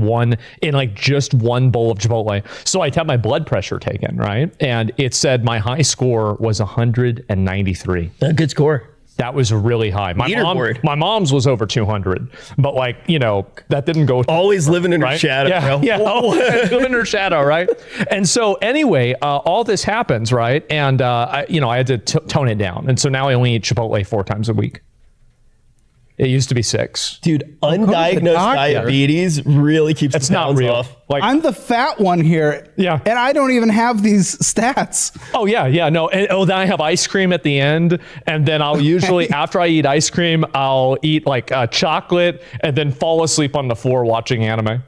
just one bowl of Chipotle. So I had my blood pressure taken, right? And it said my high score was 193. A good score. That was really high. My mom's was over 200, but like, you know, that didn't go. Always living in her shadow, bro. Yeah, living in her shadow, right? And so anyway, all this happens, right? And I had to tone it down, and so now I only eat Chipotle 4 times a week. It used to be 6. Dude, undiagnosed diabetes really keeps the pounds off. Like, I'm the fat one here. Yeah. And I don't even have these stats. Oh, yeah. No. And, then I have ice cream at the end. And then I'll usually, after I eat ice cream, I'll eat like chocolate and then fall asleep on the floor watching anime.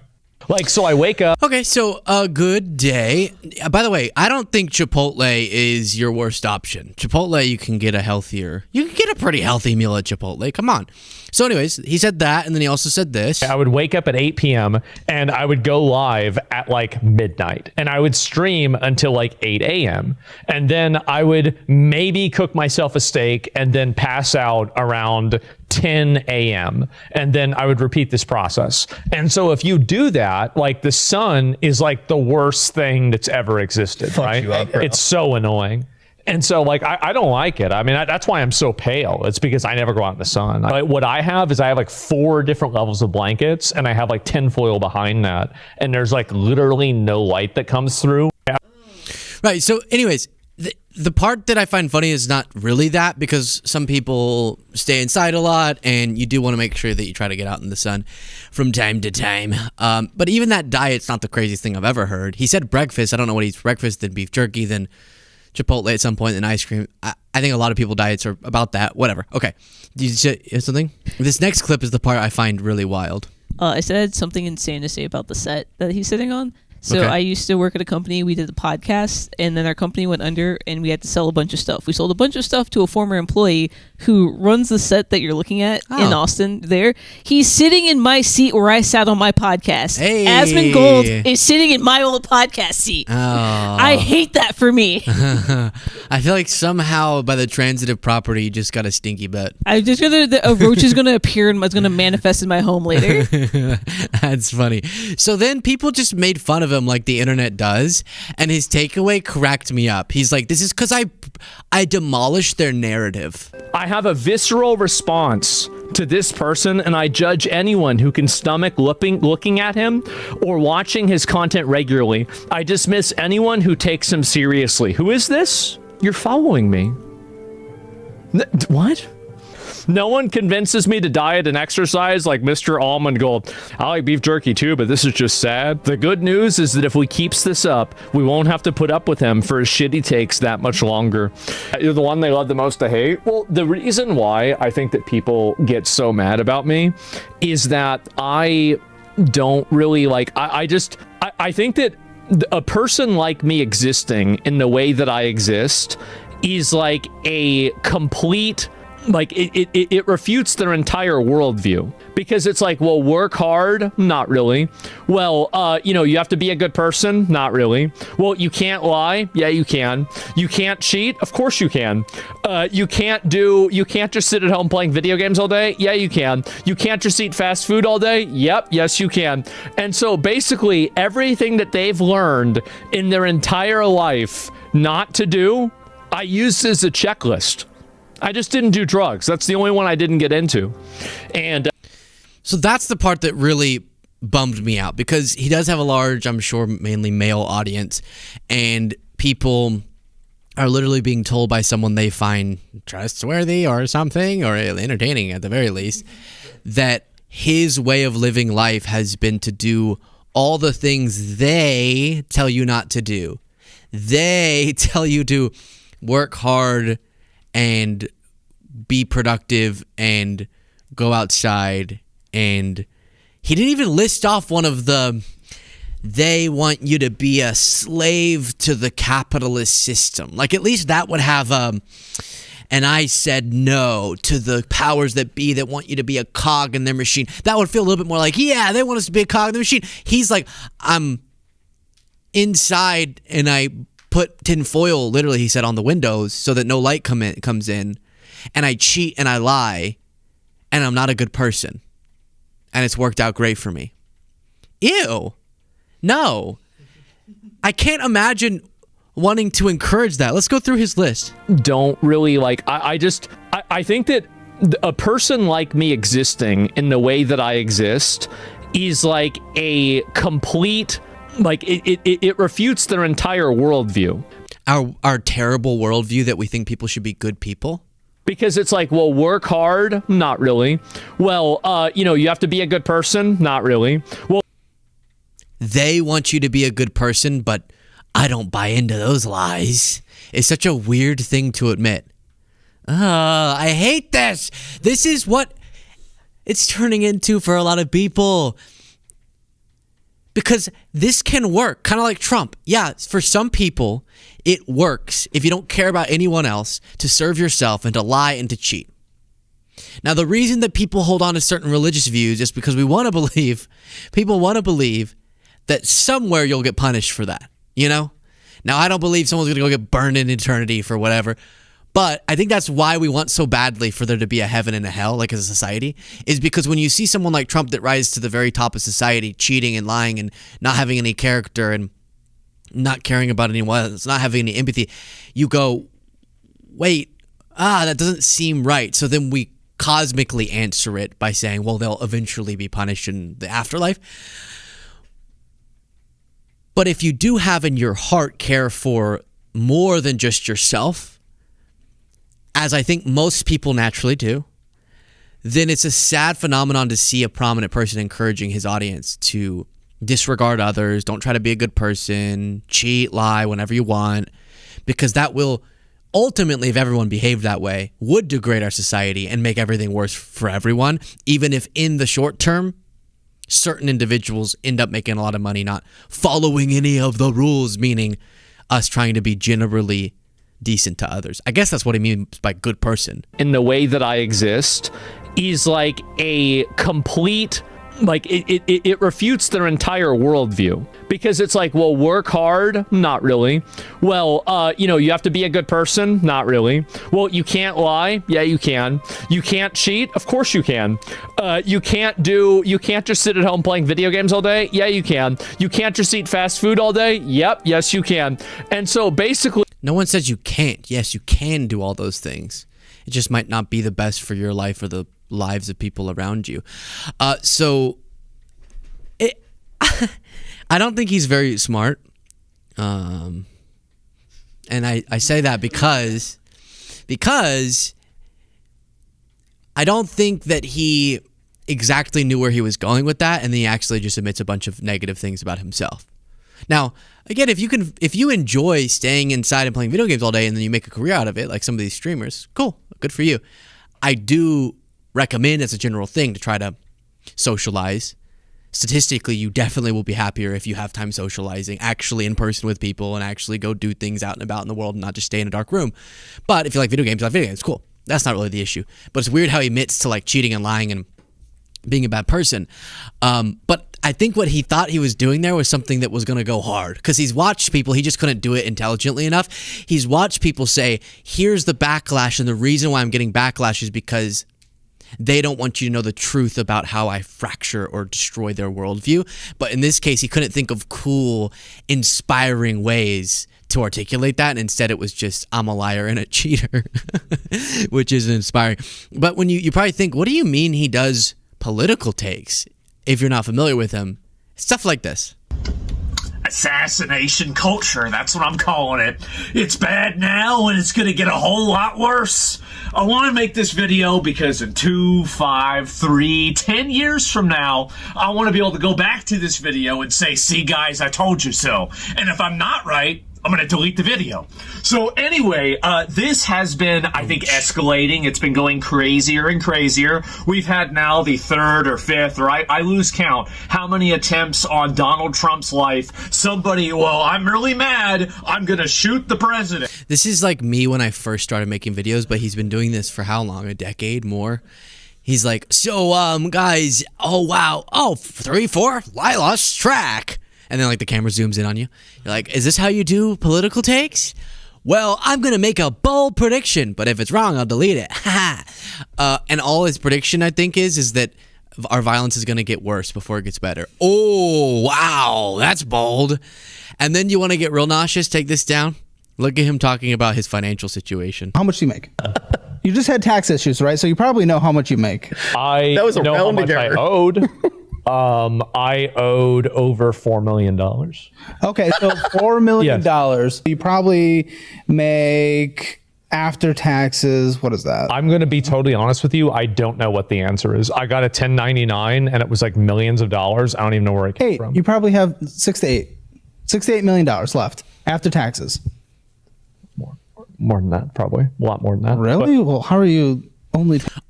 Like, so I wake up. Okay, so a good day. By the way, I don't think Chipotle is your worst option. Chipotle, you can get a pretty healthy meal at Chipotle. Come on. So anyways, he said that, and then he also said this. I would wake up at 8 p.m. and I would go live at like midnight, and I would stream until like 8 a.m. And then I would maybe cook myself a steak and then pass out around 10 a.m. And then I would repeat this process. And so if you do that, like the sun is like the worst thing that's ever existed, right? You up, bro. It's so annoying. And so like, I don't like it. I mean, that's why I'm so pale. It's because I never go out in the sun. What I have is I have like 4 different levels of blankets, and I have like tinfoil behind that. And there's like literally no light that comes through. Right. So anyways, the part that I find funny is not really that, because some people stay inside a lot, and you do want to make sure that you try to get out in the sun from time to time. But even that diet's not the craziest thing I've ever heard. He said breakfast. I don't know what he eats for breakfast, then beef jerky, then Chipotle at some point, then ice cream. I think a lot of people diets are about that. Whatever. Okay. Did you say something? This next clip is the part I find really wild. I said I had something insane to say about the set that he's sitting on. So Okay. I used to work at a company. We did a podcast, and then our company went under, and we had to sell a bunch of stuff. We sold a bunch of stuff to a former employee who runs the set that you're looking at in Austin there. He's sitting in my seat where I sat on my podcast. Hey. Asmongold is sitting in my old podcast seat. Oh. I hate that for me. I feel like somehow by the transitive property, you just got a stinky butt. I'm just a roach is gonna appear and it's gonna manifest in my home later. That's funny. So then people just made fun of him like the internet does, and his takeaway cracked me up. He's like, this is because I demolished their narrative. I have a visceral response to this person, and I judge anyone who can stomach looking at him or watching his content regularly. I dismiss anyone who takes him seriously. Who is this? You're following me. What? No one convinces me to diet and exercise like Mr. Almond Gold. I like beef jerky too, but this is just sad. The good news is that if we keeps this up, we won't have to put up with him for his shitty takes that much longer. You're the one they love the most to hate? Well, the reason why I think that people get so mad about me is that I don't really like, I think that a person like me existing in the way that I exist is like a complete, like it refutes their entire worldview, because it's like, well, work hard, not really. Well, you have to be a good person, not really. Well, you can't lie, yeah, you can. You can't cheat, of course you can. You can't just sit at home playing video games all day, yeah, you can. You can't just eat fast food all day, yep, yes, you can. And so basically everything that they've learned in their entire life not to do, I used as a checklist. I just didn't do drugs. That's the only one I didn't get into. And so that's the part that really bummed me out, because he does have a large, I'm sure, mainly male audience, and people are literally being told by someone they find trustworthy or something, or entertaining at the very least, that his way of living life has been to do all the things they tell you not to do. They tell you to work hard and be productive and go outside, and he didn't even list off one of the, they want you to be a slave to the capitalist system. Like, at least that would have and I said no to the powers that be that want you to be a cog in their machine. That would feel a little bit more like, yeah, they want us to be a cog in the machine. He's like, I'm inside and I put tinfoil, literally, he said, on the windows so that no light comes in, and I cheat and I lie, and I'm not a good person, and it's worked out great for me. Ew. No. I can't imagine wanting to encourage that. Let's go through his list. Don't really like, I think that a person like me existing in the way that I exist is like a complete, like it refutes their entire worldview. Our terrible worldview that we think people should be good people. Because it's like, well, work hard, not really. Well, you have to be a good person, not really. Well, they want you to be a good person, but I don't buy into those lies. It's such a weird thing to admit. I hate this. This is what it's turning into for a lot of people. Because this can work, kind of like Trump. Yeah, for some people, it works if you don't care about anyone else, to serve yourself and to lie and to cheat. Now, the reason that people hold on to certain religious views is because people want to believe that somewhere you'll get punished for that, you know? Now, I don't believe someone's going to go get burned in eternity for whatever, but I think that's why we want so badly for there to be a heaven and a hell, like as a society, is because when you see someone like Trump that rises to the very top of society, cheating and lying and not having any character and not caring about anyone else, not having any empathy, you go, wait, that doesn't seem right. So then we cosmically answer it by saying, well, they'll eventually be punished in the afterlife. But if you do have in your heart care for more than just yourself, as I think most people naturally do, then it's a sad phenomenon to see a prominent person encouraging his audience to disregard others, don't try to be a good person, cheat, lie whenever you want, because that will ultimately, if everyone behaved that way, would degrade our society and make everything worse for everyone, even if in the short term, certain individuals end up making a lot of money not following any of the rules, meaning us trying to be generally decent to others. I guess that's what he means by good person. In the way that I exist is like a complete, like it refutes their entire worldview, because it's like, well, work hard, not really. Well, you have to be a good person, not really. Well, you can't lie, yeah, you can. You can't cheat, of course you can. You can't just sit at home playing video games all day, yeah, you can. You can't just eat fast food all day, yep, yes, you can. And so basically, no one says you can't. Yes, you can do all those things. It just might not be the best for your life or the lives of people around you. I don't think he's very smart. And I say that because I don't think that he exactly knew where he was going with that, and then he actually just admits a bunch of negative things about himself. Now, again, if you enjoy staying inside and playing video games all day and then you make a career out of it, like some of these streamers, cool, good for you. I do recommend as a general thing to try to socialize. Statistically, you definitely will be happier if you have time socializing, actually in person with people, and actually go do things out and about in the world and not just stay in a dark room. But if you like video games, cool. That's not really the issue. But it's weird how he admits to like cheating and lying and being a bad person. But I think what he thought he was doing there was something that was going to go hard, because he's watched people, he just couldn't do it intelligently enough. He's watched people say, here's the backlash, and the reason why I'm getting backlash is because they don't want you to know the truth about how I fracture or destroy their worldview. But in this case, he couldn't think of cool, inspiring ways to articulate that. And instead, it was just, I'm a liar and a cheater, which is inspiring. But when you probably think, what do you mean he does political takes? If you're not familiar with him, stuff like this. Assassination culture, that's what I'm calling it. It's bad now and it's going to get a whole lot worse. I want to make this video because in 2, 5, 3, 10 years from now, I want to be able to go back to this video and say, see guys, I told you so. And if I'm not right, I'm going to delete the video. So anyway, this has been, I think, escalating. It's been going crazier and crazier. We've had now the 3rd or 5th, or I lose count, how many attempts on Donald Trump's life. Somebody, well, I'm really mad, I'm going to shoot the president. This is like me when I first started making videos, but he's been doing this for how long? A decade more? He's like, so, guys, oh, wow, oh, 3, 4, I lost track. And then like the camera zooms in on you. You're like, is this how you do political takes? Well, I'm going to make a bold prediction, but if it's wrong, I'll delete it. And all his prediction, I think, is that our violence is going to get worse before it gets better. Oh, wow, that's bold. And then you want to get real nauseous, take this down. Look at him talking about his financial situation. How much do you make? You just had tax issues, right? So you probably know how much you make. That was a know how much I owed. I owed over $4 million. Okay, so $4 million. Yes. You probably make, after taxes, what is that? I'm going to be totally honest with you. I don't know what the answer is. I got a 1099 and it was like millions of dollars. I don't even know where it came from. You probably have $6 to $8 million left after taxes. More than that, probably. A lot more than that. Really? Well, how are you...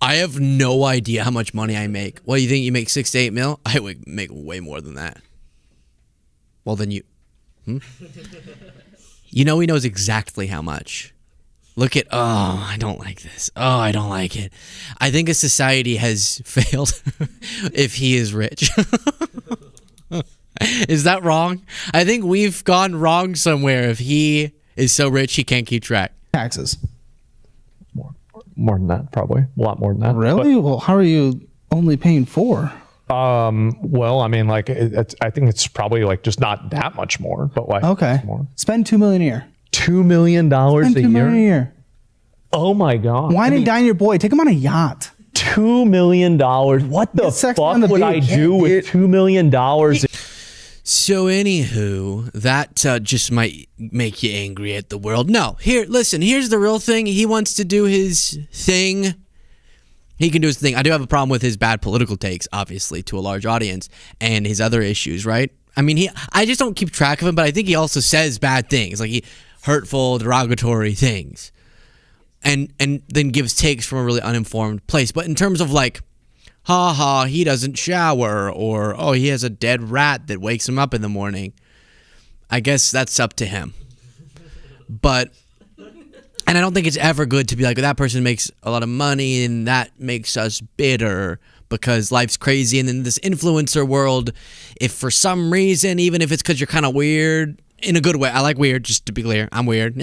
I have no idea how much money I make. Well, you think you make 6 to 8 mil? I would make way more than that. Well, then you... You know he knows exactly how much. Look at... Oh, I don't like this. Oh, I don't like it. I think a society has failed if he is rich. Is that wrong? I think we've gone wrong somewhere if he is so rich he can't keep track. Taxes. More than that, probably. A lot more than that. Really? Well, how are you only paying 4? Well, I mean, like, I think it's probably like just not that much more, but like, okay. More. Spend $2 million a year. $2 million a year? $2 million a year. Oh my God. Wine and dine your boy. Take him on a yacht. $2 million. What the fuck would I do with $2 million? So anywho, that just might make you angry at the world. No, listen, here's the real thing. He wants to do his thing. He can do his thing. I do have a problem with his bad political takes, obviously, to a large audience, and his other issues, right? I mean, I just don't keep track of him, but I think he also says bad things, like hurtful, derogatory things, and then gives takes from a really uninformed place. But in terms of like, he doesn't shower, or, oh, he has a dead rat that wakes him up in the morning, I guess that's up to him. But, and I don't think it's ever good to be like, that person makes a lot of money and that makes us bitter because life's crazy. And in this influencer world, if for some reason, even if it's because you're kind of weird, in a good way, I like weird, just to be clear, I'm weird.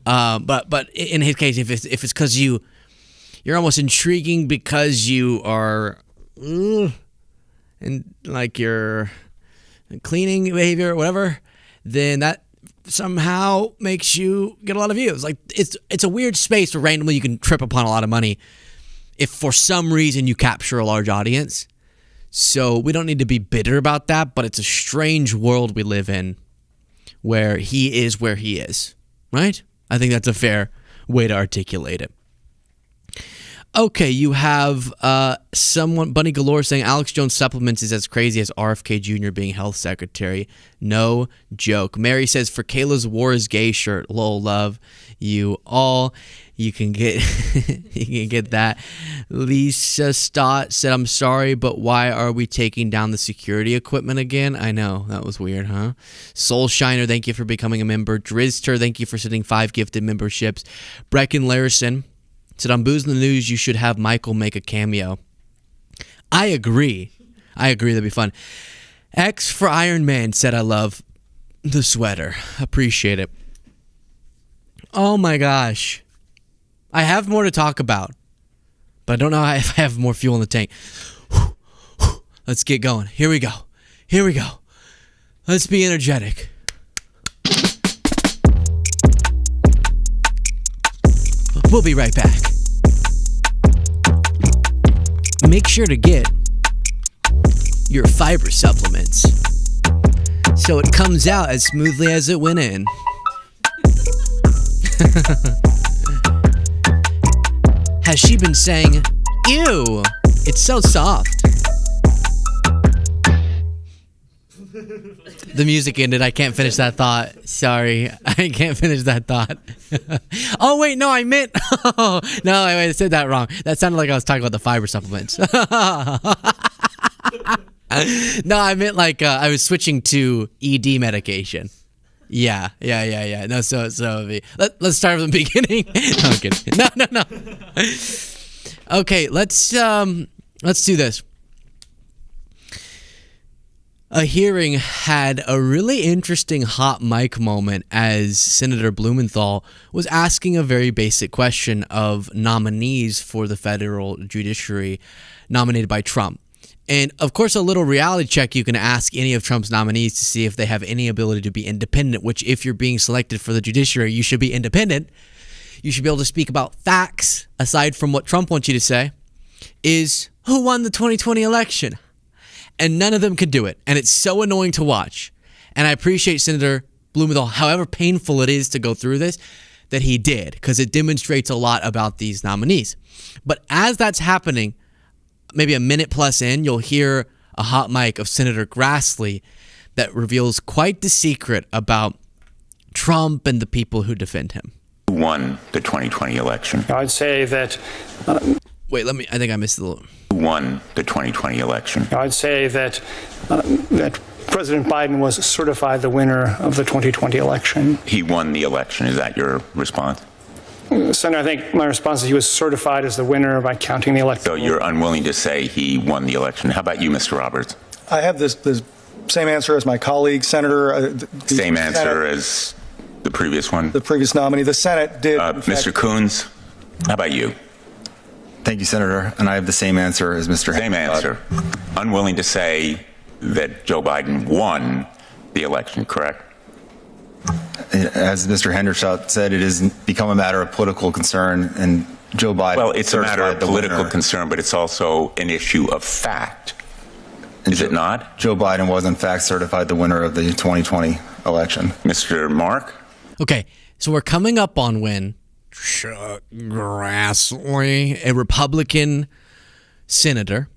But in his case, if it's because you're almost intriguing because you are and like your cleaning behavior or whatever, then that somehow makes you get a lot of views. Like it's a weird space where randomly you can trip upon a lot of money if for some reason you capture a large audience. So we don't need to be bitter about that, but it's a strange world we live in where he is where he is, right? I think that's a fair way to articulate it. Okay, you have someone, Bunny Galore, saying Alex Jones supplements is as crazy as RFK Jr. being health secretary. No joke. Mary says, for Kayla's War is Gay shirt, lol, love you all. You can get you can get that. Lisa Stott said, I'm sorry, but why are we taking down the security equipment again? I know, that was weird, huh? Soul Shiner, thank you for becoming a member. Drizter, thank you for sending 5 gifted memberships. Brecken Larison said, on Booze in the News, you should have Michael make a cameo. I agree, that'd be fun. X for Iron Man said, I love the sweater. Appreciate it. Oh my gosh. I have more to talk about, but I don't know if I have more fuel in the tank. Let's get going. Here we go. Let's be energetic. We'll be right back. Make sure to get your fiber supplements so it comes out as smoothly as it went in. Has she been saying, ew, it's so soft? The music ended. I can't finish that thought. Sorry. I can't finish that thought. Oh, wait. No, I meant... no, I said that wrong. That sounded like I was talking about the fiber supplements. No, I meant like I was switching to ED medication. Yeah. No, so let's start from the beginning. No, I'm kidding. No. Okay, let's do this. A hearing had a really interesting hot mic moment as Senator Blumenthal was asking a very basic question of nominees for the federal judiciary nominated by Trump. And, of course, a little reality check, you can ask any of Trump's nominees to see if they have any ability to be independent, which if you're being selected for the judiciary, you should be independent. You should be able to speak about facts, aside from what Trump wants you to say, is who won the 2020 election? And none of them could do it. And it's so annoying to watch. And I appreciate Senator Blumenthal, however painful it is to go through this, that he did, because it demonstrates a lot about these nominees. But as that's happening, maybe a minute plus in, you'll hear a hot mic of Senator Grassley that reveals quite the secret about Trump and the people who defend him. Who won the 2020 election? I'd say that... Wait, I think I missed a little... Who won the 2020 election? I'd say that that President Biden was certified the winner of the 2020 election. He won the election. Is that your response? Senator, I think my response is he was certified as the winner by counting the electoral. So you're unwilling to say he won the election. How about you, Mr. Roberts? I have the same answer as my colleague, Senator. Same answer as the previous one? The previous nominee. The Senate did. Mr. Coons, how about you? Thank you, Senator. And I have the same answer as Mr. Same answer. Unwilling to say that Joe Biden won the election, correct? As Mr. Hendershot said, it has become a matter of political concern, and Joe Biden... Well, it's a matter of political concern, but it's also an issue of fact. Is it not? Joe Biden was, in fact, certified the winner of the 2020 election. Mr. Mark? Okay, so we're coming up on when Chuck Grassley, a Republican senator,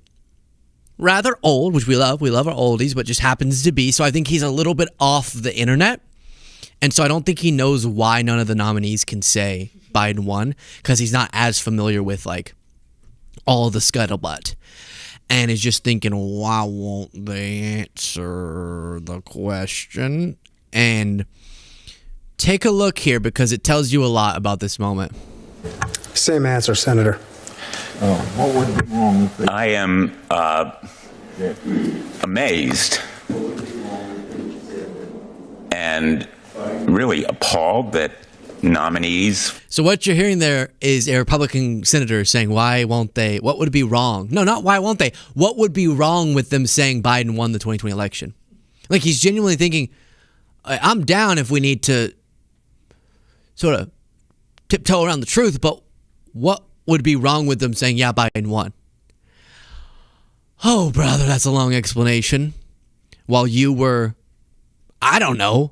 rather old, which we love our oldies, but just happens to be, so I think he's a little bit off the internet. And so I don't think he knows why none of the nominees can say Biden won, because he's not as familiar with like all the scuttlebutt, and is just thinking, why won't they answer the question? And take a look here, because it tells you a lot about this moment. Same answer, Senator. What would be wrong with it? I am amazed and really appalled that nominees... So what you're hearing there is a Republican senator saying, why won't they? What would be wrong? No, not why won't they. What would be wrong with them saying Biden won the 2020 election? Like, he's genuinely thinking, I'm down if we need to sort of tiptoe around the truth, but what would be wrong with them saying, yeah, Biden won? Oh, brother, that's a long explanation. While you were, I don't know,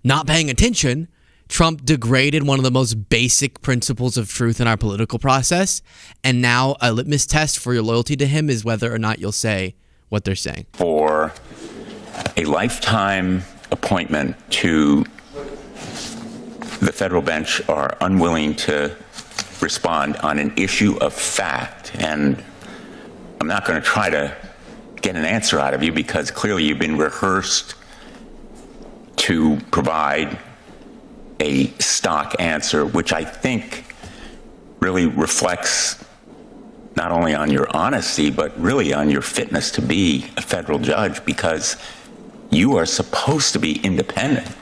not paying attention Trump degraded one of the most basic principles of truth in our political process, and now a litmus test for your loyalty to him is whether or not you'll say what they're saying. For a lifetime appointment to the federal bench are unwilling to respond on an issue of fact, and I'm not going to try to get an answer out of you because clearly you've been rehearsed to provide a stock answer, which I think really reflects not only on your honesty, but really on your fitness to be a federal judge, because you are supposed to be independent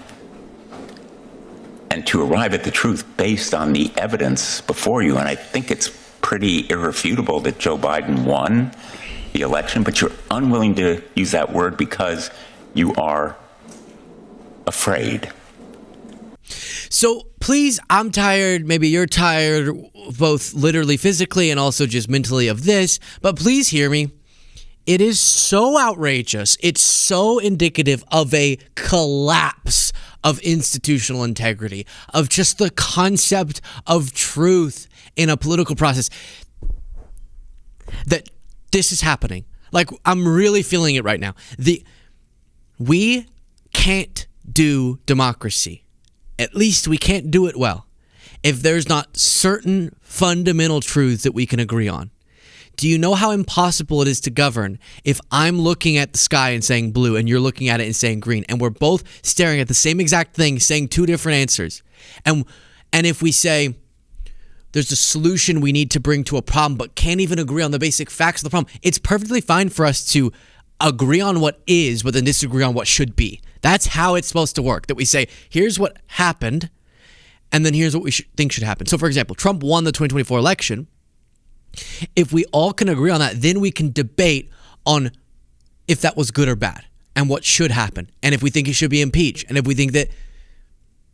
and to arrive at the truth based on the evidence before you. And I think it's pretty irrefutable that Joe Biden won the election, but you're unwilling to use that word because you are afraid. So please, I'm tired. Maybe you're tired, both literally, physically, and also just mentally of this. But please hear me. It is so outrageous. It's so indicative of a collapse of institutional integrity, of just the concept of truth in a political process, that this is happening. Like, I'm really feeling it right now. We can't do democracy. At least we can't do it well if there's not certain fundamental truths that we can agree on. Do you know how impossible it is to govern if I'm looking at the sky and saying blue and you're looking at it and saying green, and we're both staring at the same exact thing saying two different answers? And if we say there's a solution we need to bring to a problem but can't even agree on the basic facts of the problem, it's perfectly fine for us to agree on what is but then disagree on what should be. That's how it's supposed to work, that we say, here's what happened, and then here's what we think should happen. So, for example, Trump won the 2024 election. If we all can agree on that, then we can debate on if that was good or bad and what should happen, and if we think he should be impeached, and if we think that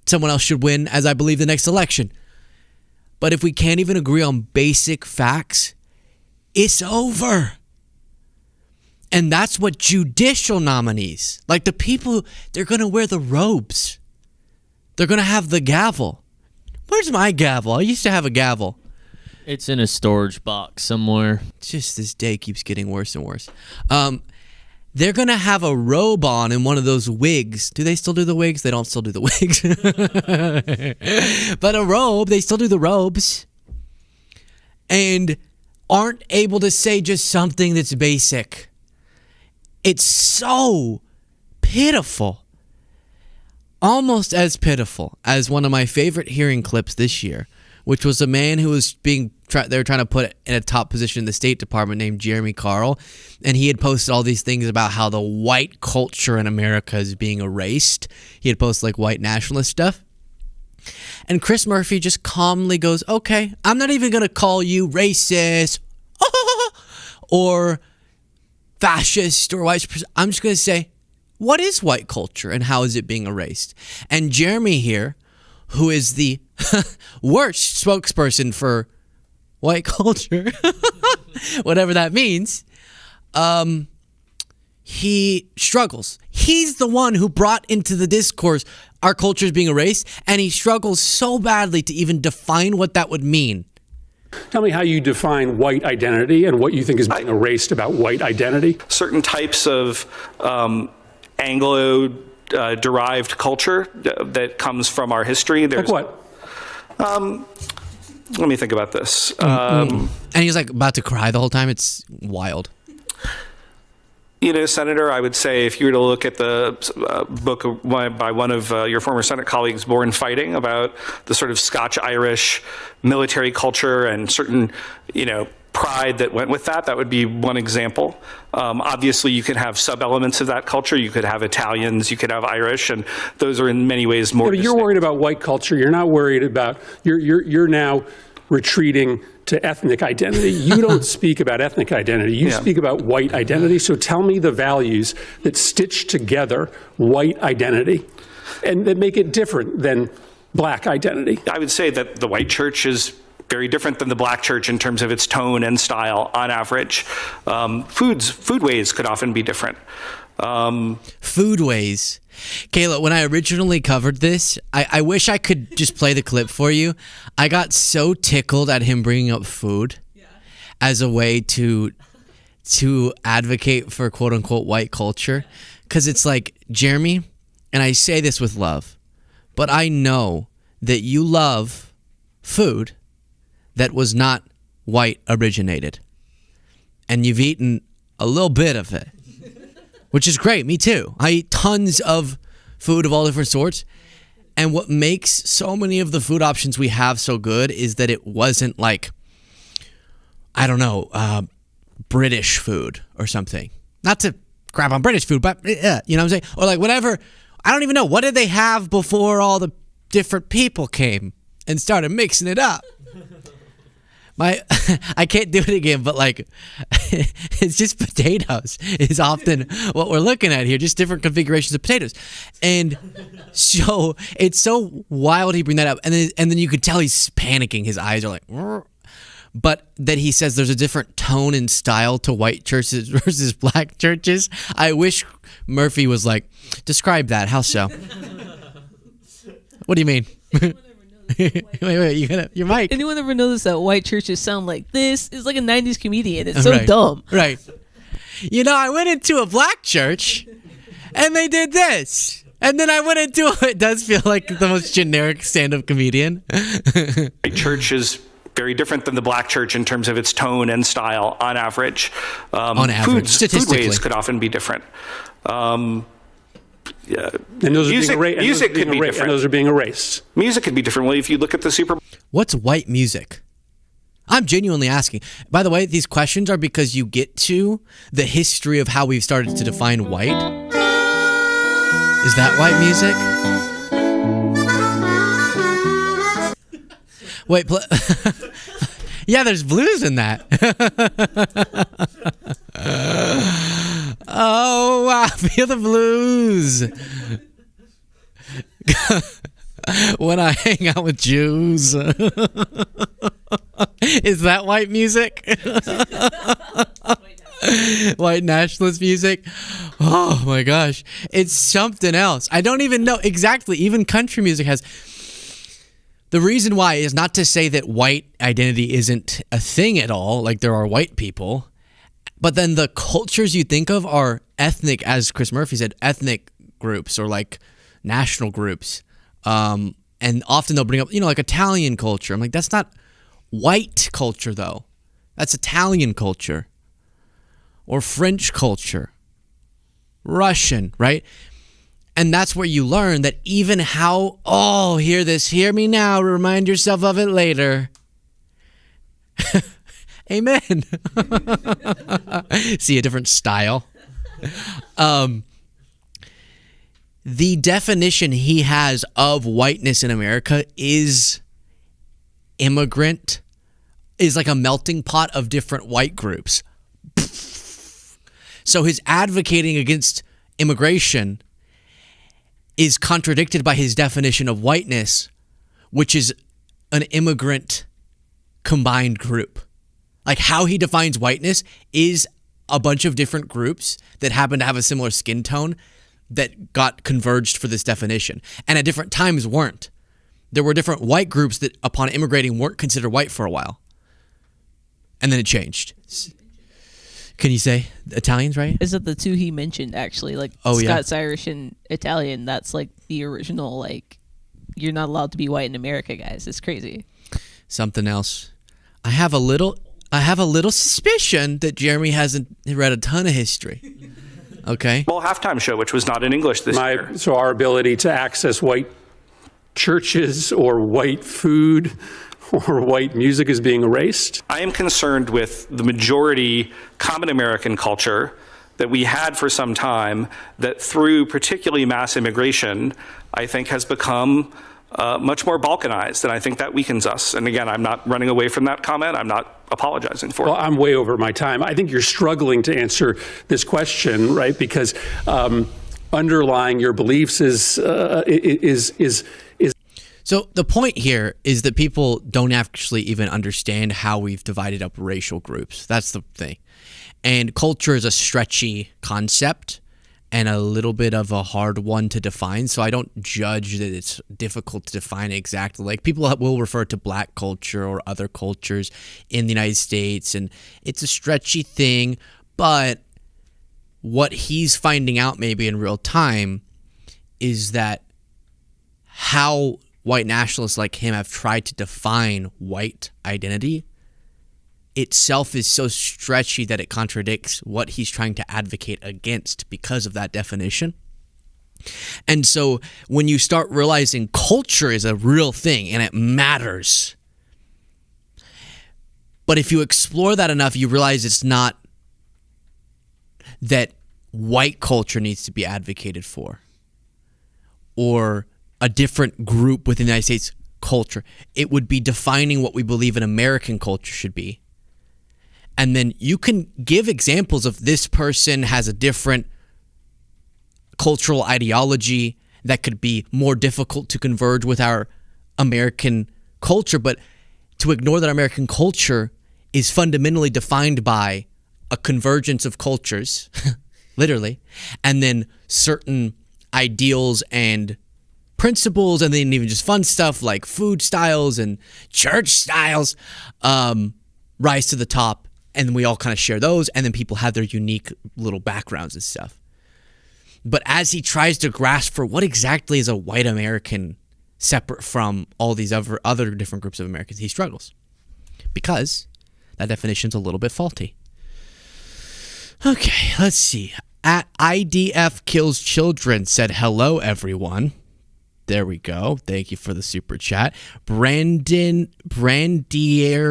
someone else should win, as I believe, the next election. But if we can't even agree on basic facts, it's over. And that's what judicial nominees, like the people, they're going to wear the robes. They're going to have the gavel. Where's my gavel? I used to have a gavel. It's in a storage box somewhere. Just this day keeps getting worse and worse. They're going to have a robe on and one of those wigs. Do they still do the wigs? They don't still do the wigs. But a robe, they still do the robes. And aren't able to say just something that's basic. It's so pitiful. Almost as pitiful as one of my favorite hearing clips this year, which was a man who was they were trying to put in a top position in the State Department named Jeremy Carl. And he had posted all these things about how the white culture in America is being erased. He had posted like white nationalist stuff. And Chris Murphy just calmly goes, okay, I'm not even going to call you racist or fascist or white. I'm just going to say, what is white culture and how is it being erased? And Jeremy here, who is the worst spokesperson for white culture, whatever that means, he struggles. He's the one who brought into the discourse our culture is being erased, and he struggles so badly to even define what that would mean. Tell me how you define white identity and what you think is being erased about white identity. Certain types of Anglo-derived culture that comes from our history. Like what? Let me think about this. And he's like about to cry the whole time. It's wild. You know, Senator, I would say if you were to look at the book by one of your former Senate colleagues, Born Fighting, about the sort of Scotch-Irish military culture and certain, pride that went with that, that would be one example. Obviously, you could have sub-elements of that culture. You could have Italians, you could have Irish, and those are in many ways more. Yeah, but you're worried about white culture. You're not worried about, you're now retreating to ethnic identity. You don't speak about ethnic identity. You speak about white identity. So tell me the values that stitch together white identity and that make it different than black identity. I would say that the white church is very different than the black church in terms of its tone and style on average. Foodways could often be different. Foodways. Kayla, when I originally covered this, I wish I could just play the clip for you. I got so tickled at him bringing up food as a way to advocate for quote unquote white culture. Because it's like, Jeremy, and I say this with love, but I know that you love food that was not white originated. And you've eaten a little bit of it, which is great. Me too. I eat tons of food of all different sorts. And what makes so many of the food options we have so good is that it wasn't like, I don't know, British food or something. Not to crap on British food, but you know what I'm saying? Or like whatever. I don't even know. What did they have before all the different people came and started mixing it up? I can't do it again, but like, it's just potatoes is often what we're looking at here, just different configurations of potatoes. And so it's so wild he bring that up. And then you could tell he's panicking. His eyes are like, "Rrr." But that he says there's a different tone and style to white churches versus black churches. I wish Murphy was like, describe that. How so? What do you mean? wait, you got your mic. Anyone ever notice that white churches sound like this? It's like a 90s comedian. It's so dumb. Right. You know, I went into a black church and they did this. And then I went into it does feel like the most generic stand-up comedian. White church is very different than the black church in terms of its tone and style on average. On average, statistically. Foodways could often be different. Yeah. And those music could be different. And those are being erased. Music could be different. Well, if you look at the Super Bowl. What's white music? I'm genuinely asking. By the way, these questions are because you get to the history of how we've started to define white. Is that white music? Wait, yeah, there's blues in that. Oh, I feel the blues when I hang out with Jews. Is that white music? White nationalist music? Oh my gosh, it's something else. I don't even know exactly. Even country music has. The reason why is not to say that white identity isn't a thing at all, like there are white people, but then the cultures you think of are ethnic, as Chris Murphy said, ethnic groups or like national groups. And often they'll bring up, like Italian culture. I'm like, that's not white culture though. That's Italian culture or French culture, Russian, right? And that's where you learn that even how, hear me now, remind yourself of it later. Amen. See a different style. The definition he has of whiteness in America is immigrant, is like a melting pot of different white groups. So his advocating against immigration is contradicted by his definition of whiteness, which is an immigrant combined group. Like how he defines whiteness is a bunch of different groups that happen to have a similar skin tone that got converged for this definition. And at different times weren't. There were different white groups that upon immigrating weren't considered white for a while. And then it changed. Can you say Italians, right? Is that the two he mentioned, actually? Like Scots, Irish, and Italian. That's like the original, like, you're not allowed to be white in America, guys. It's crazy. Something else. I have a little suspicion that Jeremy hasn't read a ton of history. Okay. Well, halftime show, which was not in English this year. So our ability to access white churches or white food or white music is being erased? I am concerned with the majority common American culture that we had for some time that through particularly mass immigration, I think has become much more balkanized, and I think that weakens us. And again, I'm not running away from that comment. I'm not apologizing for it. Well, I'm way over my time. I think you're struggling to answer this question, right? Because underlying your beliefs is So the point here is that people don't actually even understand how we've divided up racial groups. That's the thing. And culture is a stretchy concept and a little bit of a hard one to define. So I don't judge that it's difficult to define exactly. Like, people will refer to black culture or other cultures in the United States, and it's a stretchy thing. But what he's finding out maybe in real time is that how white nationalists like him have tried to define white identity itself is so stretchy that it contradicts what he's trying to advocate against because of that definition. And so when you start realizing culture is a real thing and it matters, but if you explore that enough, you realize it's not that white culture needs to be advocated for or a different group within the United States culture. It would be defining what we believe an American culture should be. And then you can give examples of this person has a different cultural ideology that could be more difficult to converge with our American culture. But to ignore that American culture is fundamentally defined by a convergence of cultures, literally, and then certain ideals and principles, and then even just fun stuff like food styles and church styles rise to the top. And we all kind of share those, and then people have their unique little backgrounds and stuff. But as he tries to grasp for what exactly is a white American separate from all these other different groups of Americans, he struggles. Because that definition's a little bit faulty. Okay, let's see. At IDF Kills Children said, hello, everyone. There we go. Thank you for the super chat. Brandier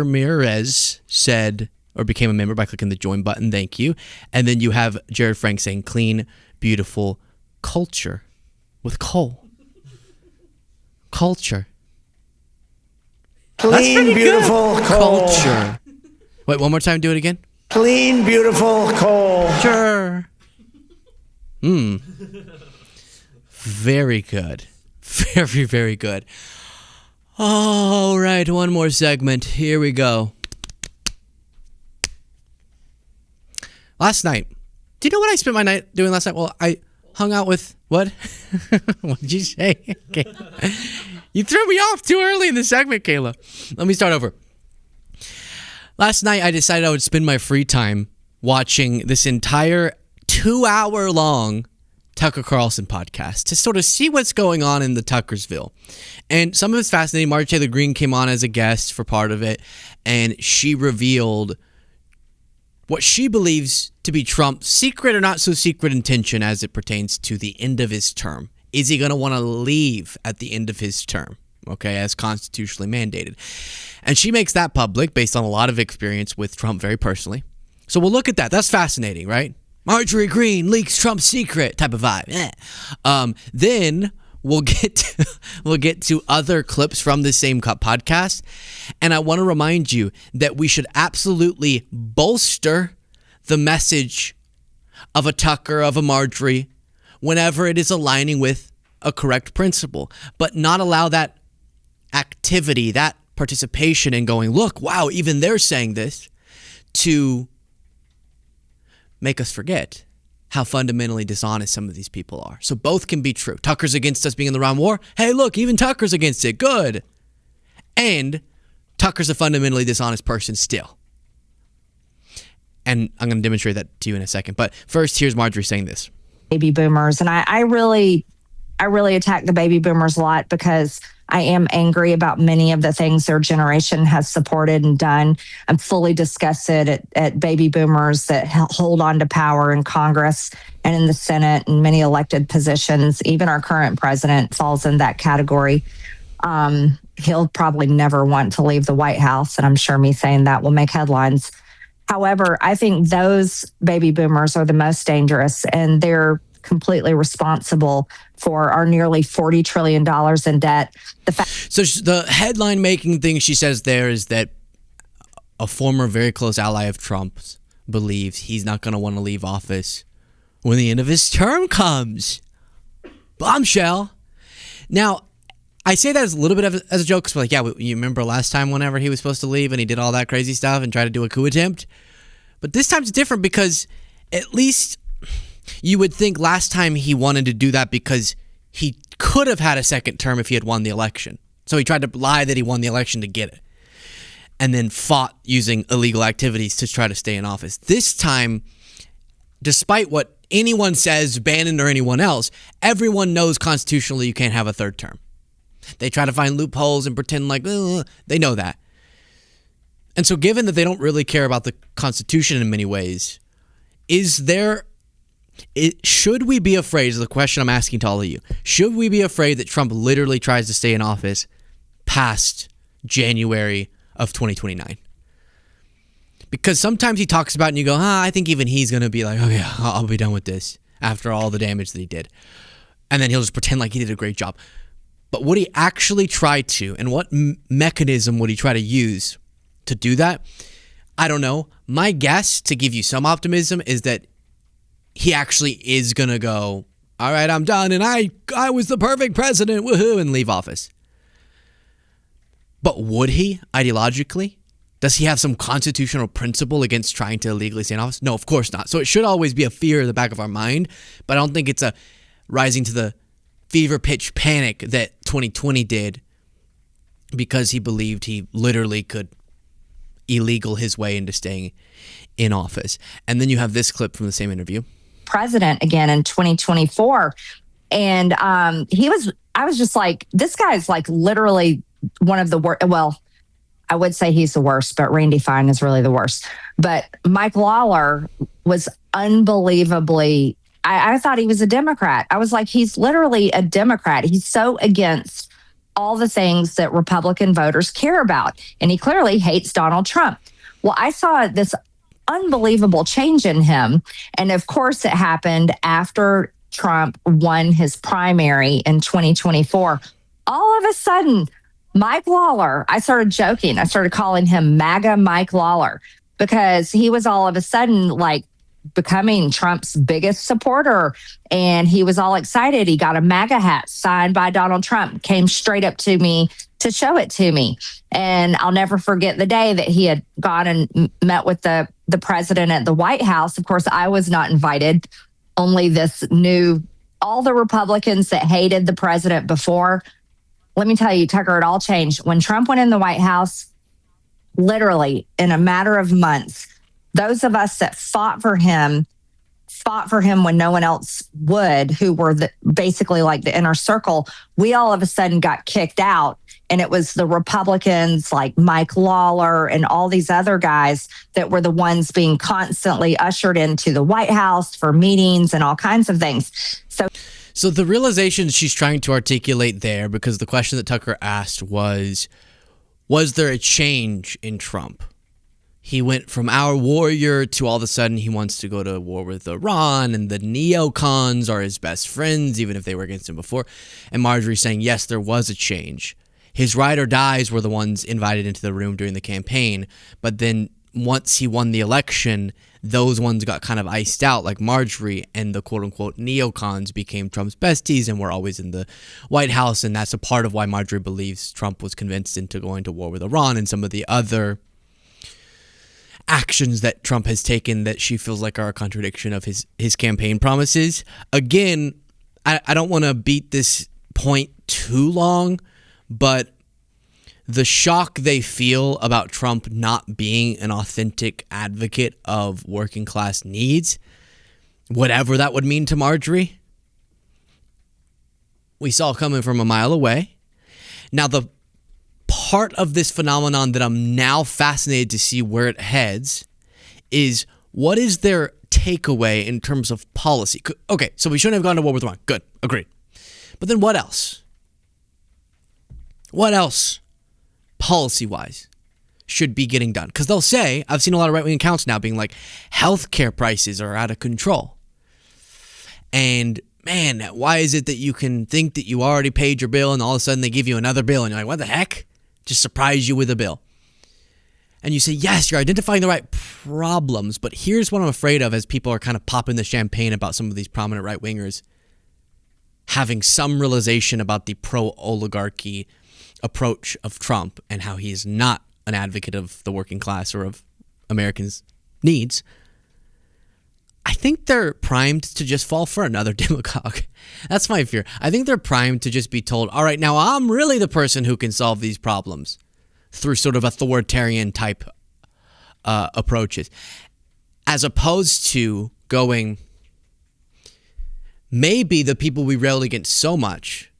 Mirez said, or became a member by clicking the join button. Thank you. And then you have Jared Frank saying, clean, beautiful culture with coal. Culture. Clean, beautiful coal. Culture. Wait, one more time. Do it again. Clean, beautiful culture. Very good. Very, very good. All right, one more segment. Here we go. Last night. Do you know what I spent my night doing last night? Well, I hung out with... What? What did you say? Okay. You threw me off too early in the segment, Kayla. Let me start over. Last night, I decided I would spend my free time watching this entire 2-hour-long Tucker Carlson podcast to sort of see what's going on in the Tuckersville. And some of it's fascinating. Marjorie Taylor Greene came on as a guest for part of it, and she revealed what she believes to be Trump's secret or not so secret intention as it pertains to the end of his term. Is he going to want to leave at the end of his term? Okay, as constitutionally mandated. And she makes that public based on a lot of experience with Trump very personally. So we'll look at that. That's fascinating, right? Marjorie Greene leaks Trump's secret type of vibe. Then we'll get to other clips from the same podcast. And I want to remind you that we should absolutely bolster the message of a Tucker, of a Marjorie, whenever it is aligning with a correct principle, but not allow that activity, that participation in going, look, wow, even they're saying this, to make us forget how fundamentally dishonest some of these people are. So both can be true. Tucker's against us being in the Iran war. Hey, look, even Tucker's against it. Good. And Tucker's a fundamentally dishonest person still. And I'm going to demonstrate that to you in a second. But first, here's Marjorie saying this. Baby boomers. And I really attack the baby boomers a lot because I am angry about many of the things their generation has supported and done. I'm fully disgusted at baby boomers that hold on to power in Congress and in the Senate and many elected positions. Even our current president falls in that category. He'll probably never want to leave the White House, and I'm sure me saying that will make headlines. However, I think those baby boomers are the most dangerous, and they're completely responsible for our nearly $40 trillion in debt. So the headline making thing she says there is that a former very close ally of Trump's believes he's not going to want to leave office when the end of his term comes. Bombshell. Now, I say that as a little bit as a joke, because we're like, yeah, you remember last time whenever he was supposed to leave and he did all that crazy stuff and tried to do a coup attempt? But this time's different because at least you would think last time he wanted to do that because he could have had a second term if he had won the election. So he tried to lie that he won the election to get it, and then fought using illegal activities to try to stay in office. This time, despite what anyone says, Bannon or anyone else, everyone knows constitutionally you can't have a third term. They try to find loopholes and pretend like they know that. And so given that they don't really care about the Constitution in many ways, should we be afraid, is the question I'm asking to all of you, should we be afraid that Trump literally tries to stay in office past January of 2029? Because sometimes he talks about it and you go, I think even he's going to be like, oh yeah, I'll be done with this after all the damage that he did. And then he'll just pretend like he did a great job. But would he actually try to, and what mechanism would he try to use to do that? I don't know. My guess, to give you some optimism, is that he actually is going to go, all right, I'm done, and I was the perfect president, woohoo, and leave office. But would he, ideologically? Does he have some constitutional principle against trying to illegally stay in office? No, of course not. So it should always be a fear in the back of our mind, but I don't think it's a rising to the fever pitch panic that 2020 did because he believed he literally could illegal his way into staying in office. And then you have this clip from the same interview. President again in 2024. And I was just like, this guy's like literally one of the worst. Well, I would say he's the worst, but Randy Fine is really the worst. But Mike Lawler was unbelievably, I thought he was a Democrat. I was like, he's literally a Democrat. He's so against all the things that Republican voters care about. And he clearly hates Donald Trump. Well, I saw this unbelievable change in him. And of course, it happened after Trump won his primary in 2024. All of a sudden, Mike Lawler, I started joking. I started calling him MAGA Mike Lawler because he was all of a sudden like becoming Trump's biggest supporter. And he was all excited. He got a MAGA hat signed by Donald Trump, came straight up to me to show it to me. And I'll never forget the day that he had gone and met with the president at the White House. Of course, I was not invited. Only all the Republicans that hated the president before. Let me tell you, Tucker, it all changed. When Trump went in the White House, literally in a matter of months, those of us that fought for him when no one else would, who were basically like the inner circle, we all of a sudden got kicked out. And it was the Republicans like Mike Lawler and all these other guys that were the ones being constantly ushered into the White House for meetings and all kinds of things. So the realization she's trying to articulate there, because the question that Tucker asked was there a change in Trump? He went from our warrior to all of a sudden he wants to go to war with Iran, and the neocons are his best friends, even if they were against him before. And Marjorie's saying, yes, there was a change. His ride or dies were the ones invited into the room during the campaign. But then once he won the election, those ones got kind of iced out, like Marjorie, and the quote-unquote neocons became Trump's besties and were always in the White House. And that's a part of why Marjorie believes Trump was convinced into going to war with Iran and some of the other actions that Trump has taken that she feels like are a contradiction of his campaign promises. Again, I don't want to beat this point too long, but the shock they feel about Trump not being an authentic advocate of working class needs, whatever that would mean to Marjorie, we saw coming from a mile away. Now, the part of this phenomenon that I'm now fascinated to see where it heads is, what is their takeaway in terms of policy? Okay, so we shouldn't have gone to war with Iran. Good, agreed. But then what else? What else, policy-wise, should be getting done? Because they'll say, I've seen a lot of right-wing accounts now being like, healthcare prices are out of control. And man, why is it that you can think that you already paid your bill and all of a sudden they give you another bill and you're like, what the heck? Just surprise you with a bill. And you say, yes, you're identifying the right problems, but here's what I'm afraid of as people are kind of popping the champagne about some of these prominent right-wingers. having some realization about the pro-oligarchy approach of Trump and how he is not an advocate of the working class or of Americans' needs, I think they're primed to just fall for another demagogue. That's my fear. I think they're primed to just be told, all right, now I'm really the person who can solve these problems through sort of authoritarian type approaches, as opposed to going, maybe the people we railed against so much,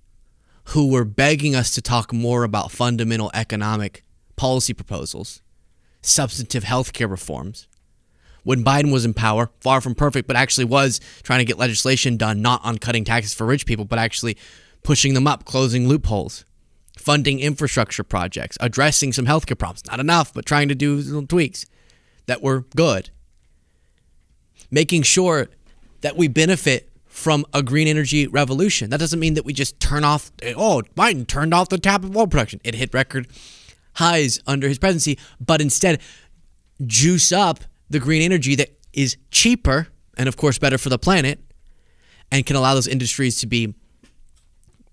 who were begging us to talk more about fundamental economic policy proposals, substantive healthcare reforms, when Biden was in power, far from perfect, but actually was trying to get legislation done, not on cutting taxes for rich people, but actually pushing them up, closing loopholes, funding infrastructure projects, addressing some healthcare problems. Not enough, but trying to do little tweaks that were good. Making sure that we benefit from a green energy revolution. That doesn't mean that we just turn off, Biden turned off the tap of oil production. It hit record highs under his presidency, but instead juice up the green energy that is cheaper and, of course, better for the planet and can allow those industries to be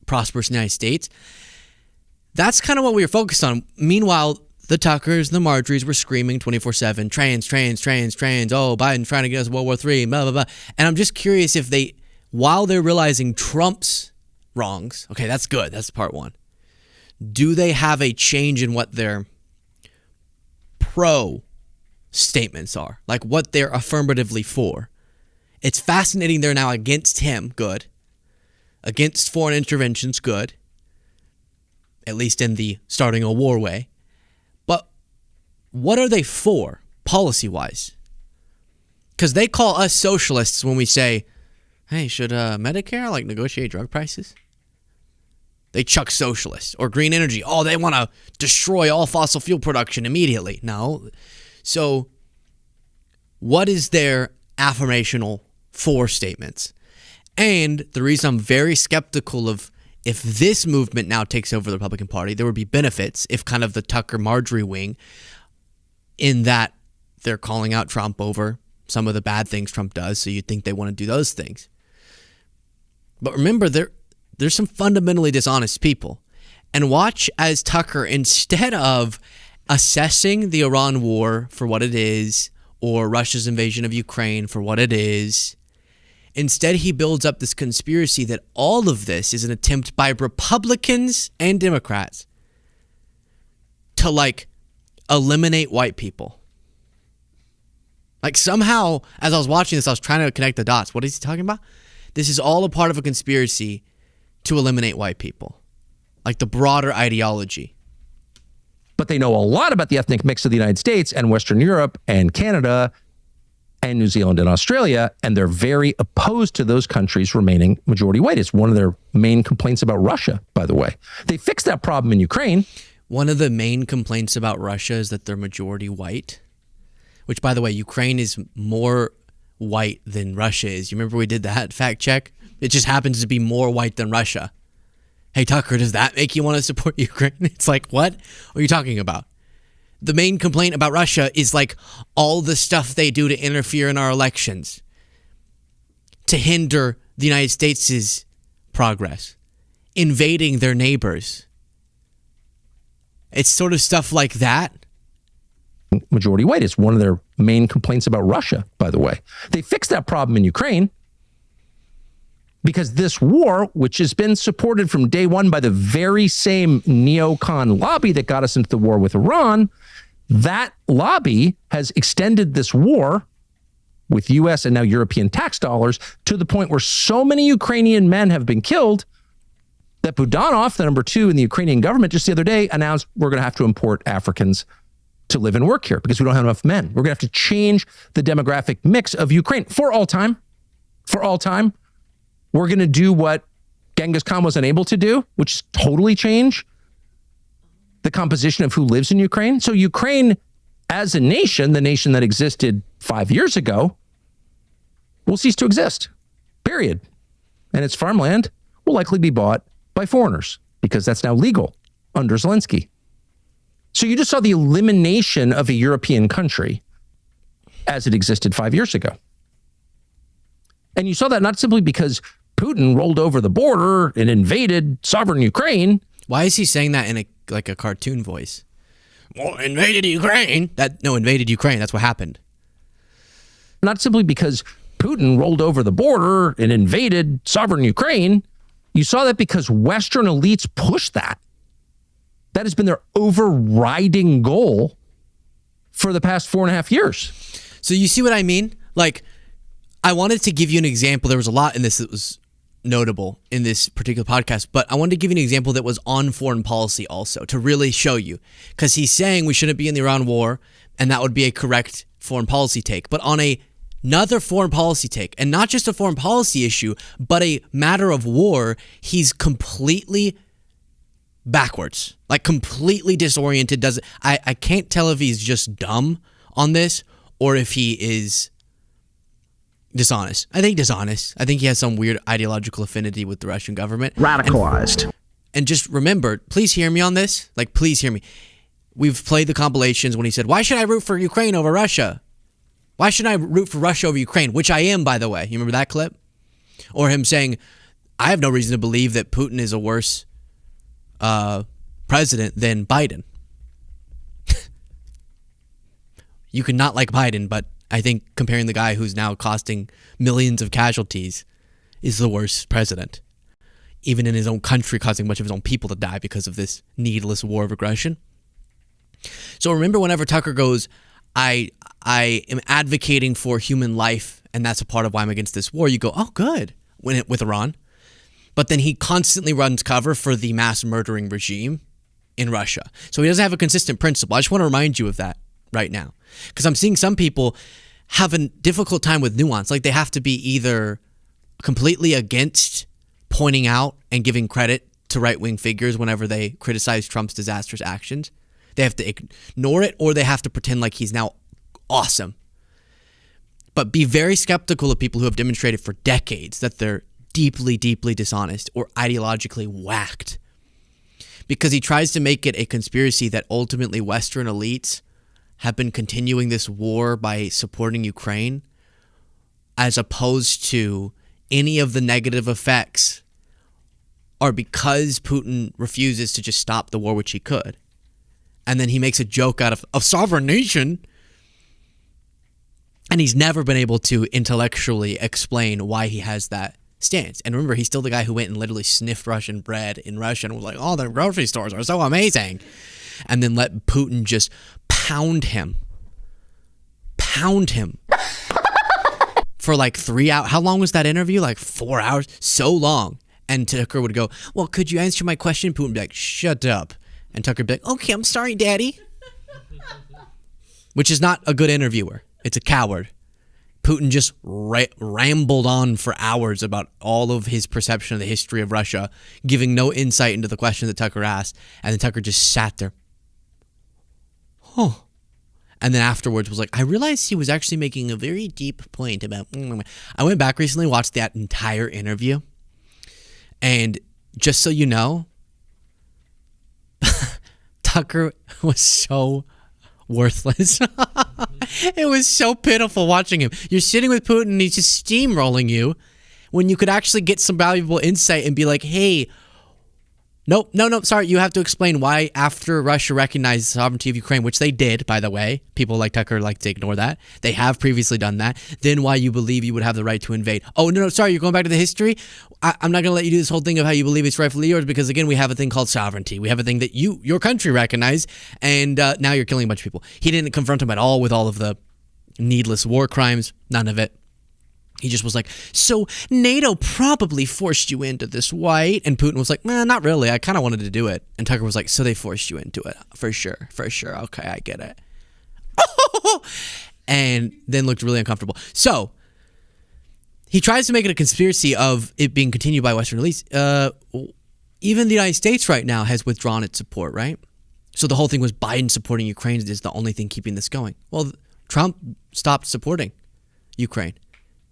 prosperous in the United States. That's kind of what we were focused on. Meanwhile, the Tuckers, the Marjories were screaming 24/7, trans. Oh, Biden's trying to get us World War III, blah, blah, blah. And I'm just curious if they, while they're realizing Trump's wrongs, okay, that's good. That's part one. Do they have a change in what their pro statements are? Like what they're affirmatively for? It's fascinating they're now against him, good. Against foreign interventions, good. At least in the starting a war way. But what are they for, policy-wise? Because they call us socialists when we say, hey, should Medicare like negotiate drug prices? They chuck socialists. Or green energy. Oh, they want to destroy all fossil fuel production immediately. No. So what is their affirmational for statements? And the reason I'm very skeptical of if this movement now takes over the Republican Party, there would be benefits if kind of the Tucker-Marjorie wing, in that they're calling out Trump over some of the bad things Trump does, so you'd think they want to do those things. But remember, there's some fundamentally dishonest people. And watch as Tucker, instead of assessing the Iran war for what it is, or Russia's invasion of Ukraine for what it is, instead he builds up this conspiracy that all of this is an attempt by Republicans and Democrats to like eliminate white people. Like somehow, as I was watching this, I was trying to connect the dots. What is he talking about? This is all a part of a conspiracy to eliminate white people. Like the broader ideology. But they know a lot about the ethnic mix of the United States and Western Europe and Canada and New Zealand and Australia, and they're very opposed to those countries remaining majority white. It's one of their main complaints about Russia, by the way. They fixed that problem in Ukraine. One of the main complaints about Russia is that they're majority white, which, by the way, Ukraine is more white than Russia is. You remember we did that fact check? It just happens to be more white than Russia. Hey, Tucker, does that make you want to support Ukraine? It's like, what are you talking about? The main complaint about Russia is like all the stuff they do to interfere in our elections, to hinder the United States' progress, invading their neighbors. It's sort of stuff like that. Majority white. It's one of their main complaints about Russia, by the way. They fixed that problem in Ukraine because this war, which has been supported from day one by the very same neocon lobby that got us into the war with Iran, that lobby has extended this war with U.S. and now European tax dollars to the point where so many Ukrainian men have been killed that Budanov, the number 2 in the Ukrainian government, just the other day announced we're going to have to import Africans to live and work here because we don't have enough men. We're going to have to change the demographic mix of Ukraine for all time. For all time. We're going to do what Genghis Khan was unable to do, which is totally change the composition of who lives in Ukraine. So Ukraine, as a nation, the nation that existed 5 years ago, will cease to exist, period. And its farmland will likely be bought by foreigners because that's now legal under Zelensky. So you just saw the elimination of a European country as it existed 5 years ago. And you saw that not simply because Putin rolled over the border and invaded sovereign Ukraine. Why is he saying that in a cartoon voice? Well, invaded Ukraine. Invaded Ukraine. That's what happened. Not simply because Putin rolled over the border and invaded sovereign Ukraine. You saw that because Western elites pushed that. That has been their overriding goal for the past 4.5 years. So you see what I mean? Like, I wanted to give you an example. There was a lot in this that was notable in this particular podcast, but I wanted to give you an example that was on foreign policy also to really show you. Because he's saying we shouldn't be in the Iran war, and that would be a correct foreign policy take. But on another foreign policy take, and not just a foreign policy issue, but a matter of war, he's completely backwards, like completely disoriented. I can't tell if he's just dumb on this or if he is dishonest. I think dishonest. I think he has some weird ideological affinity with the Russian government. Radicalized. And just remember, please hear me on this. Like, please hear me. We've played the compilations when he said, why should I root for Ukraine over Russia? Why should I root for Russia over Ukraine? Which I am, by the way. You remember that clip? Or him saying, I have no reason to believe that Putin is a worse president than Biden. You could not like Biden, but I think comparing the guy who's now costing millions of casualties is the worst president. Even in his own country, causing much of his own people to die because of this needless war of aggression. So remember, whenever Tucker goes, I am advocating for human life, and that's a part of why I'm against this war, you go, oh, good, with Iran. But then he constantly runs cover for the mass murdering regime in Russia. So he doesn't have a consistent principle. I just want to remind you of that right now. Because I'm seeing some people have a difficult time with nuance. Like, they have to be either completely against pointing out and giving credit to right-wing figures whenever they criticize Trump's disastrous actions. They have to ignore it, or they have to pretend like he's now awesome. But be very skeptical of people who have demonstrated for decades that they're deeply, deeply dishonest or ideologically whacked. Because he tries to make it a conspiracy that ultimately Western elites have been continuing this war by supporting Ukraine, as opposed to any of the negative effects are because Putin refuses to just stop the war, which he could. And then he makes a joke out of a sovereign nation. And he's never been able to intellectually explain why he has that stance. And remember, he's still the guy who went and literally sniffed Russian bread in Russia and was like, oh, the grocery stores are so amazing. And then let Putin just pound him for like 3 hours. How long was that interview? Like 4 hours? So long. And Tucker would go, well, could you answer my question? Putin would be like, shut up. And Tucker would be like, okay, I'm sorry, daddy. Which is not a good interviewer. It's a coward. Putin just rambled on for hours about all of his perception of the history of Russia, giving no insight into the question that Tucker asked. And then Tucker just sat there. Oh. And then afterwards was like, I realized he was actually making a very deep point about... I went back recently, watched that entire interview. And just so you know, Tucker was so worthless. It was so pitiful watching him. You're sitting with Putin and he's just steamrolling you when you could actually get some valuable insight and be like, hey, nope, sorry, you have to explain why after Russia recognized the sovereignty of Ukraine, which they did, by the way, people like Tucker like to ignore that. They have previously done that. Then why you believe you would have the right to invade. Oh, no, sorry, you're going back to the history? I'm not going to let you do this whole thing of how you believe it's rightfully yours because, again, we have a thing called sovereignty. We have a thing that your country recognized, and now you're killing a bunch of people. He didn't confront him at all with all of the needless war crimes, none of it. He just was like, so NATO probably forced you into this, right? And Putin was like, nah, not really. I kind of wanted to do it. And Tucker was like, so they forced you into it. For sure. Okay, I get it. And then looked really uncomfortable. So he tries to make it a conspiracy of it being continued by Western elites. Even the United States right now has withdrawn its support, right? So the whole thing was Biden supporting Ukraine is the only thing keeping this going. Well, Trump stopped supporting Ukraine.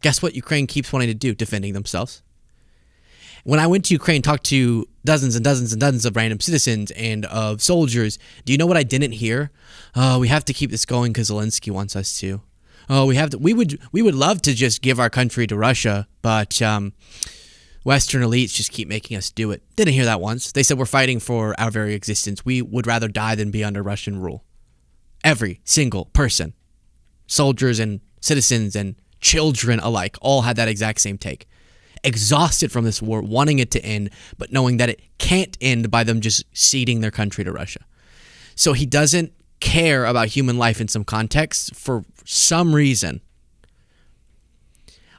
Guess what Ukraine keeps wanting to do? Defending themselves. When I went to Ukraine, talked to dozens and dozens and dozens of random citizens and of soldiers, do you know what I didn't hear? Oh, we have to keep this going because Zelensky wants us to. Oh, we have to. We would love to just give our country to Russia, but Western elites just keep making us do it. Didn't hear that once. They said we're fighting for our very existence. We would rather die than be under Russian rule. Every single person, soldiers and citizens and children alike, all had that exact same take. Exhausted from this war, wanting it to end, but knowing that it can't end by them just ceding their country to Russia. So he doesn't care about human life in some contexts for some reason.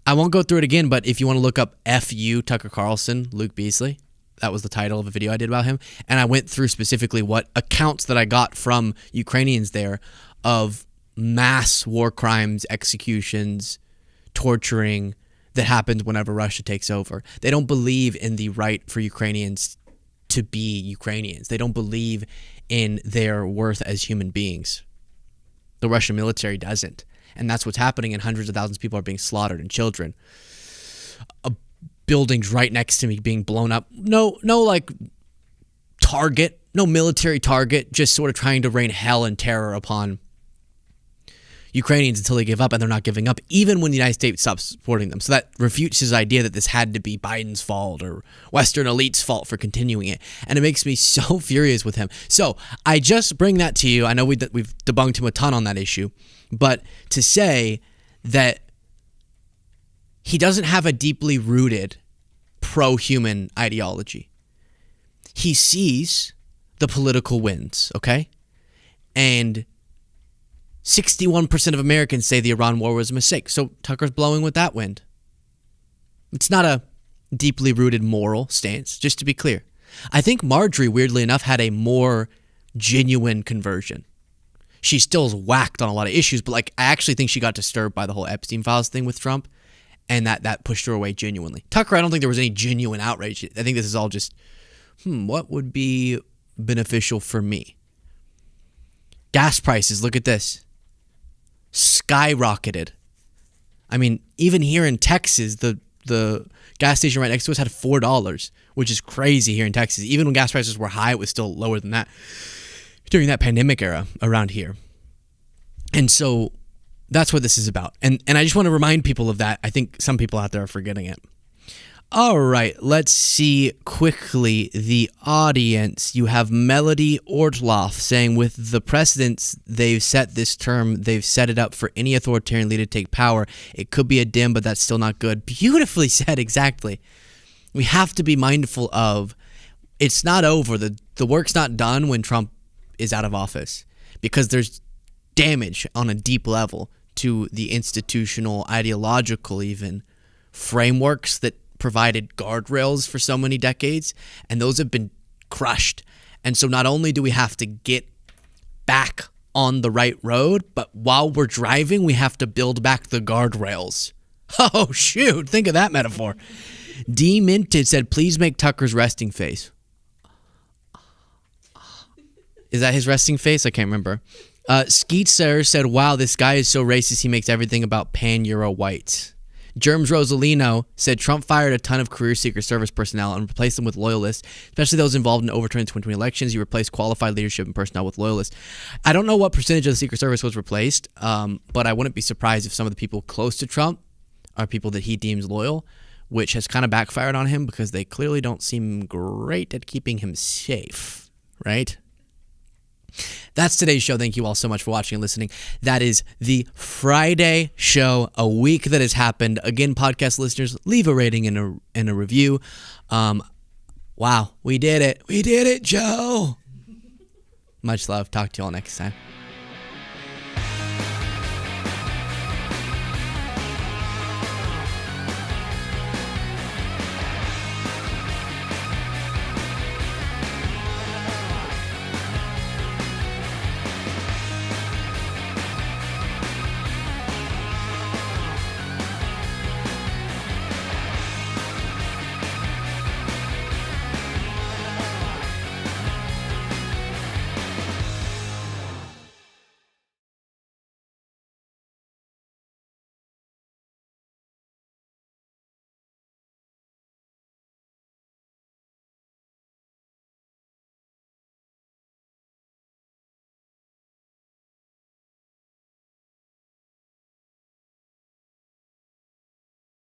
I won't go through it again, but if you want to look up F.U. Tucker Carlson, Luke Beasley, that was the title of a video I did about him. And I went through specifically what accounts that I got from Ukrainians there of mass war crimes, executions, torturing that happens whenever Russia takes over. They don't believe in the right for Ukrainians to be Ukrainians. They don't believe in their worth as human beings. The Russian military doesn't. And that's what's happening, and hundreds of thousands of people are being slaughtered, and children. Buildings right next to me being blown up. No like target, no military target, just sort of trying to rain hell and terror upon Ukrainians until they give up, and they're not giving up, even when the United States stops supporting them. So that refutes his idea that this had to be Biden's fault or Western elite's fault for continuing it. And it makes me so furious with him. So I just bring that to you. I know we've debunked him a ton on that issue, but to say that he doesn't have a deeply rooted pro-human ideology. He sees the political wins, okay? And 61% of Americans say the Iran war was a mistake. So Tucker's blowing with that wind. It's not a deeply rooted moral stance, just to be clear. I think Marjorie, weirdly enough, had a more genuine conversion. She still is whacked on a lot of issues, but I actually think she got disturbed by the whole Epstein files thing with Trump, and that pushed her away genuinely. Tucker, I don't think there was any genuine outrage. I think this is all just, what would be beneficial for me? Gas prices, look at this. Skyrocketed. I mean, even here in Texas, the gas station right next to us had $4, which is crazy here in Texas. Even when gas prices were high, it was still lower than that during that pandemic era around here. And so that's what this is about. And I just want to remind people of that. I think some people out there are forgetting it. All right, let's see quickly the audience. You have Melody Ortloff saying, with the precedents they've set this term, they've set it up for any authoritarian leader to take power. It could be a dim, but that's still not good. Beautifully said, exactly. We have to be mindful of, it's not over. The work's not done when Trump is out of office, because there's damage on a deep level to the institutional, ideological even frameworks that provided guardrails for so many decades, and those have been crushed. And so not only do we have to get back on the right road, but while we're driving, we have to build back the guardrails. Oh, shoot. Think of that metaphor. D Minted said, please make Tucker's resting face. Is that his resting face? I can't remember. Skeetser said, wow, this guy is so racist, he makes everything about pan-Euro whites. Germs Rosalino said Trump fired a ton of career Secret Service personnel and replaced them with loyalists, especially those involved in overturning the 2020 elections. He replaced qualified leadership and personnel with loyalists. I don't know what percentage of the Secret Service was replaced, but I wouldn't be surprised if some of the people close to Trump are people that he deems loyal, which has kind of backfired on him because they clearly don't seem great at keeping him safe, right? That's today's show. Thank you all so much for watching and listening. That is the Friday show, a week that has happened. Again, podcast listeners, leave a rating and a review. Wow, we did it. We did it, Joe. Much love. Talk to you all next time.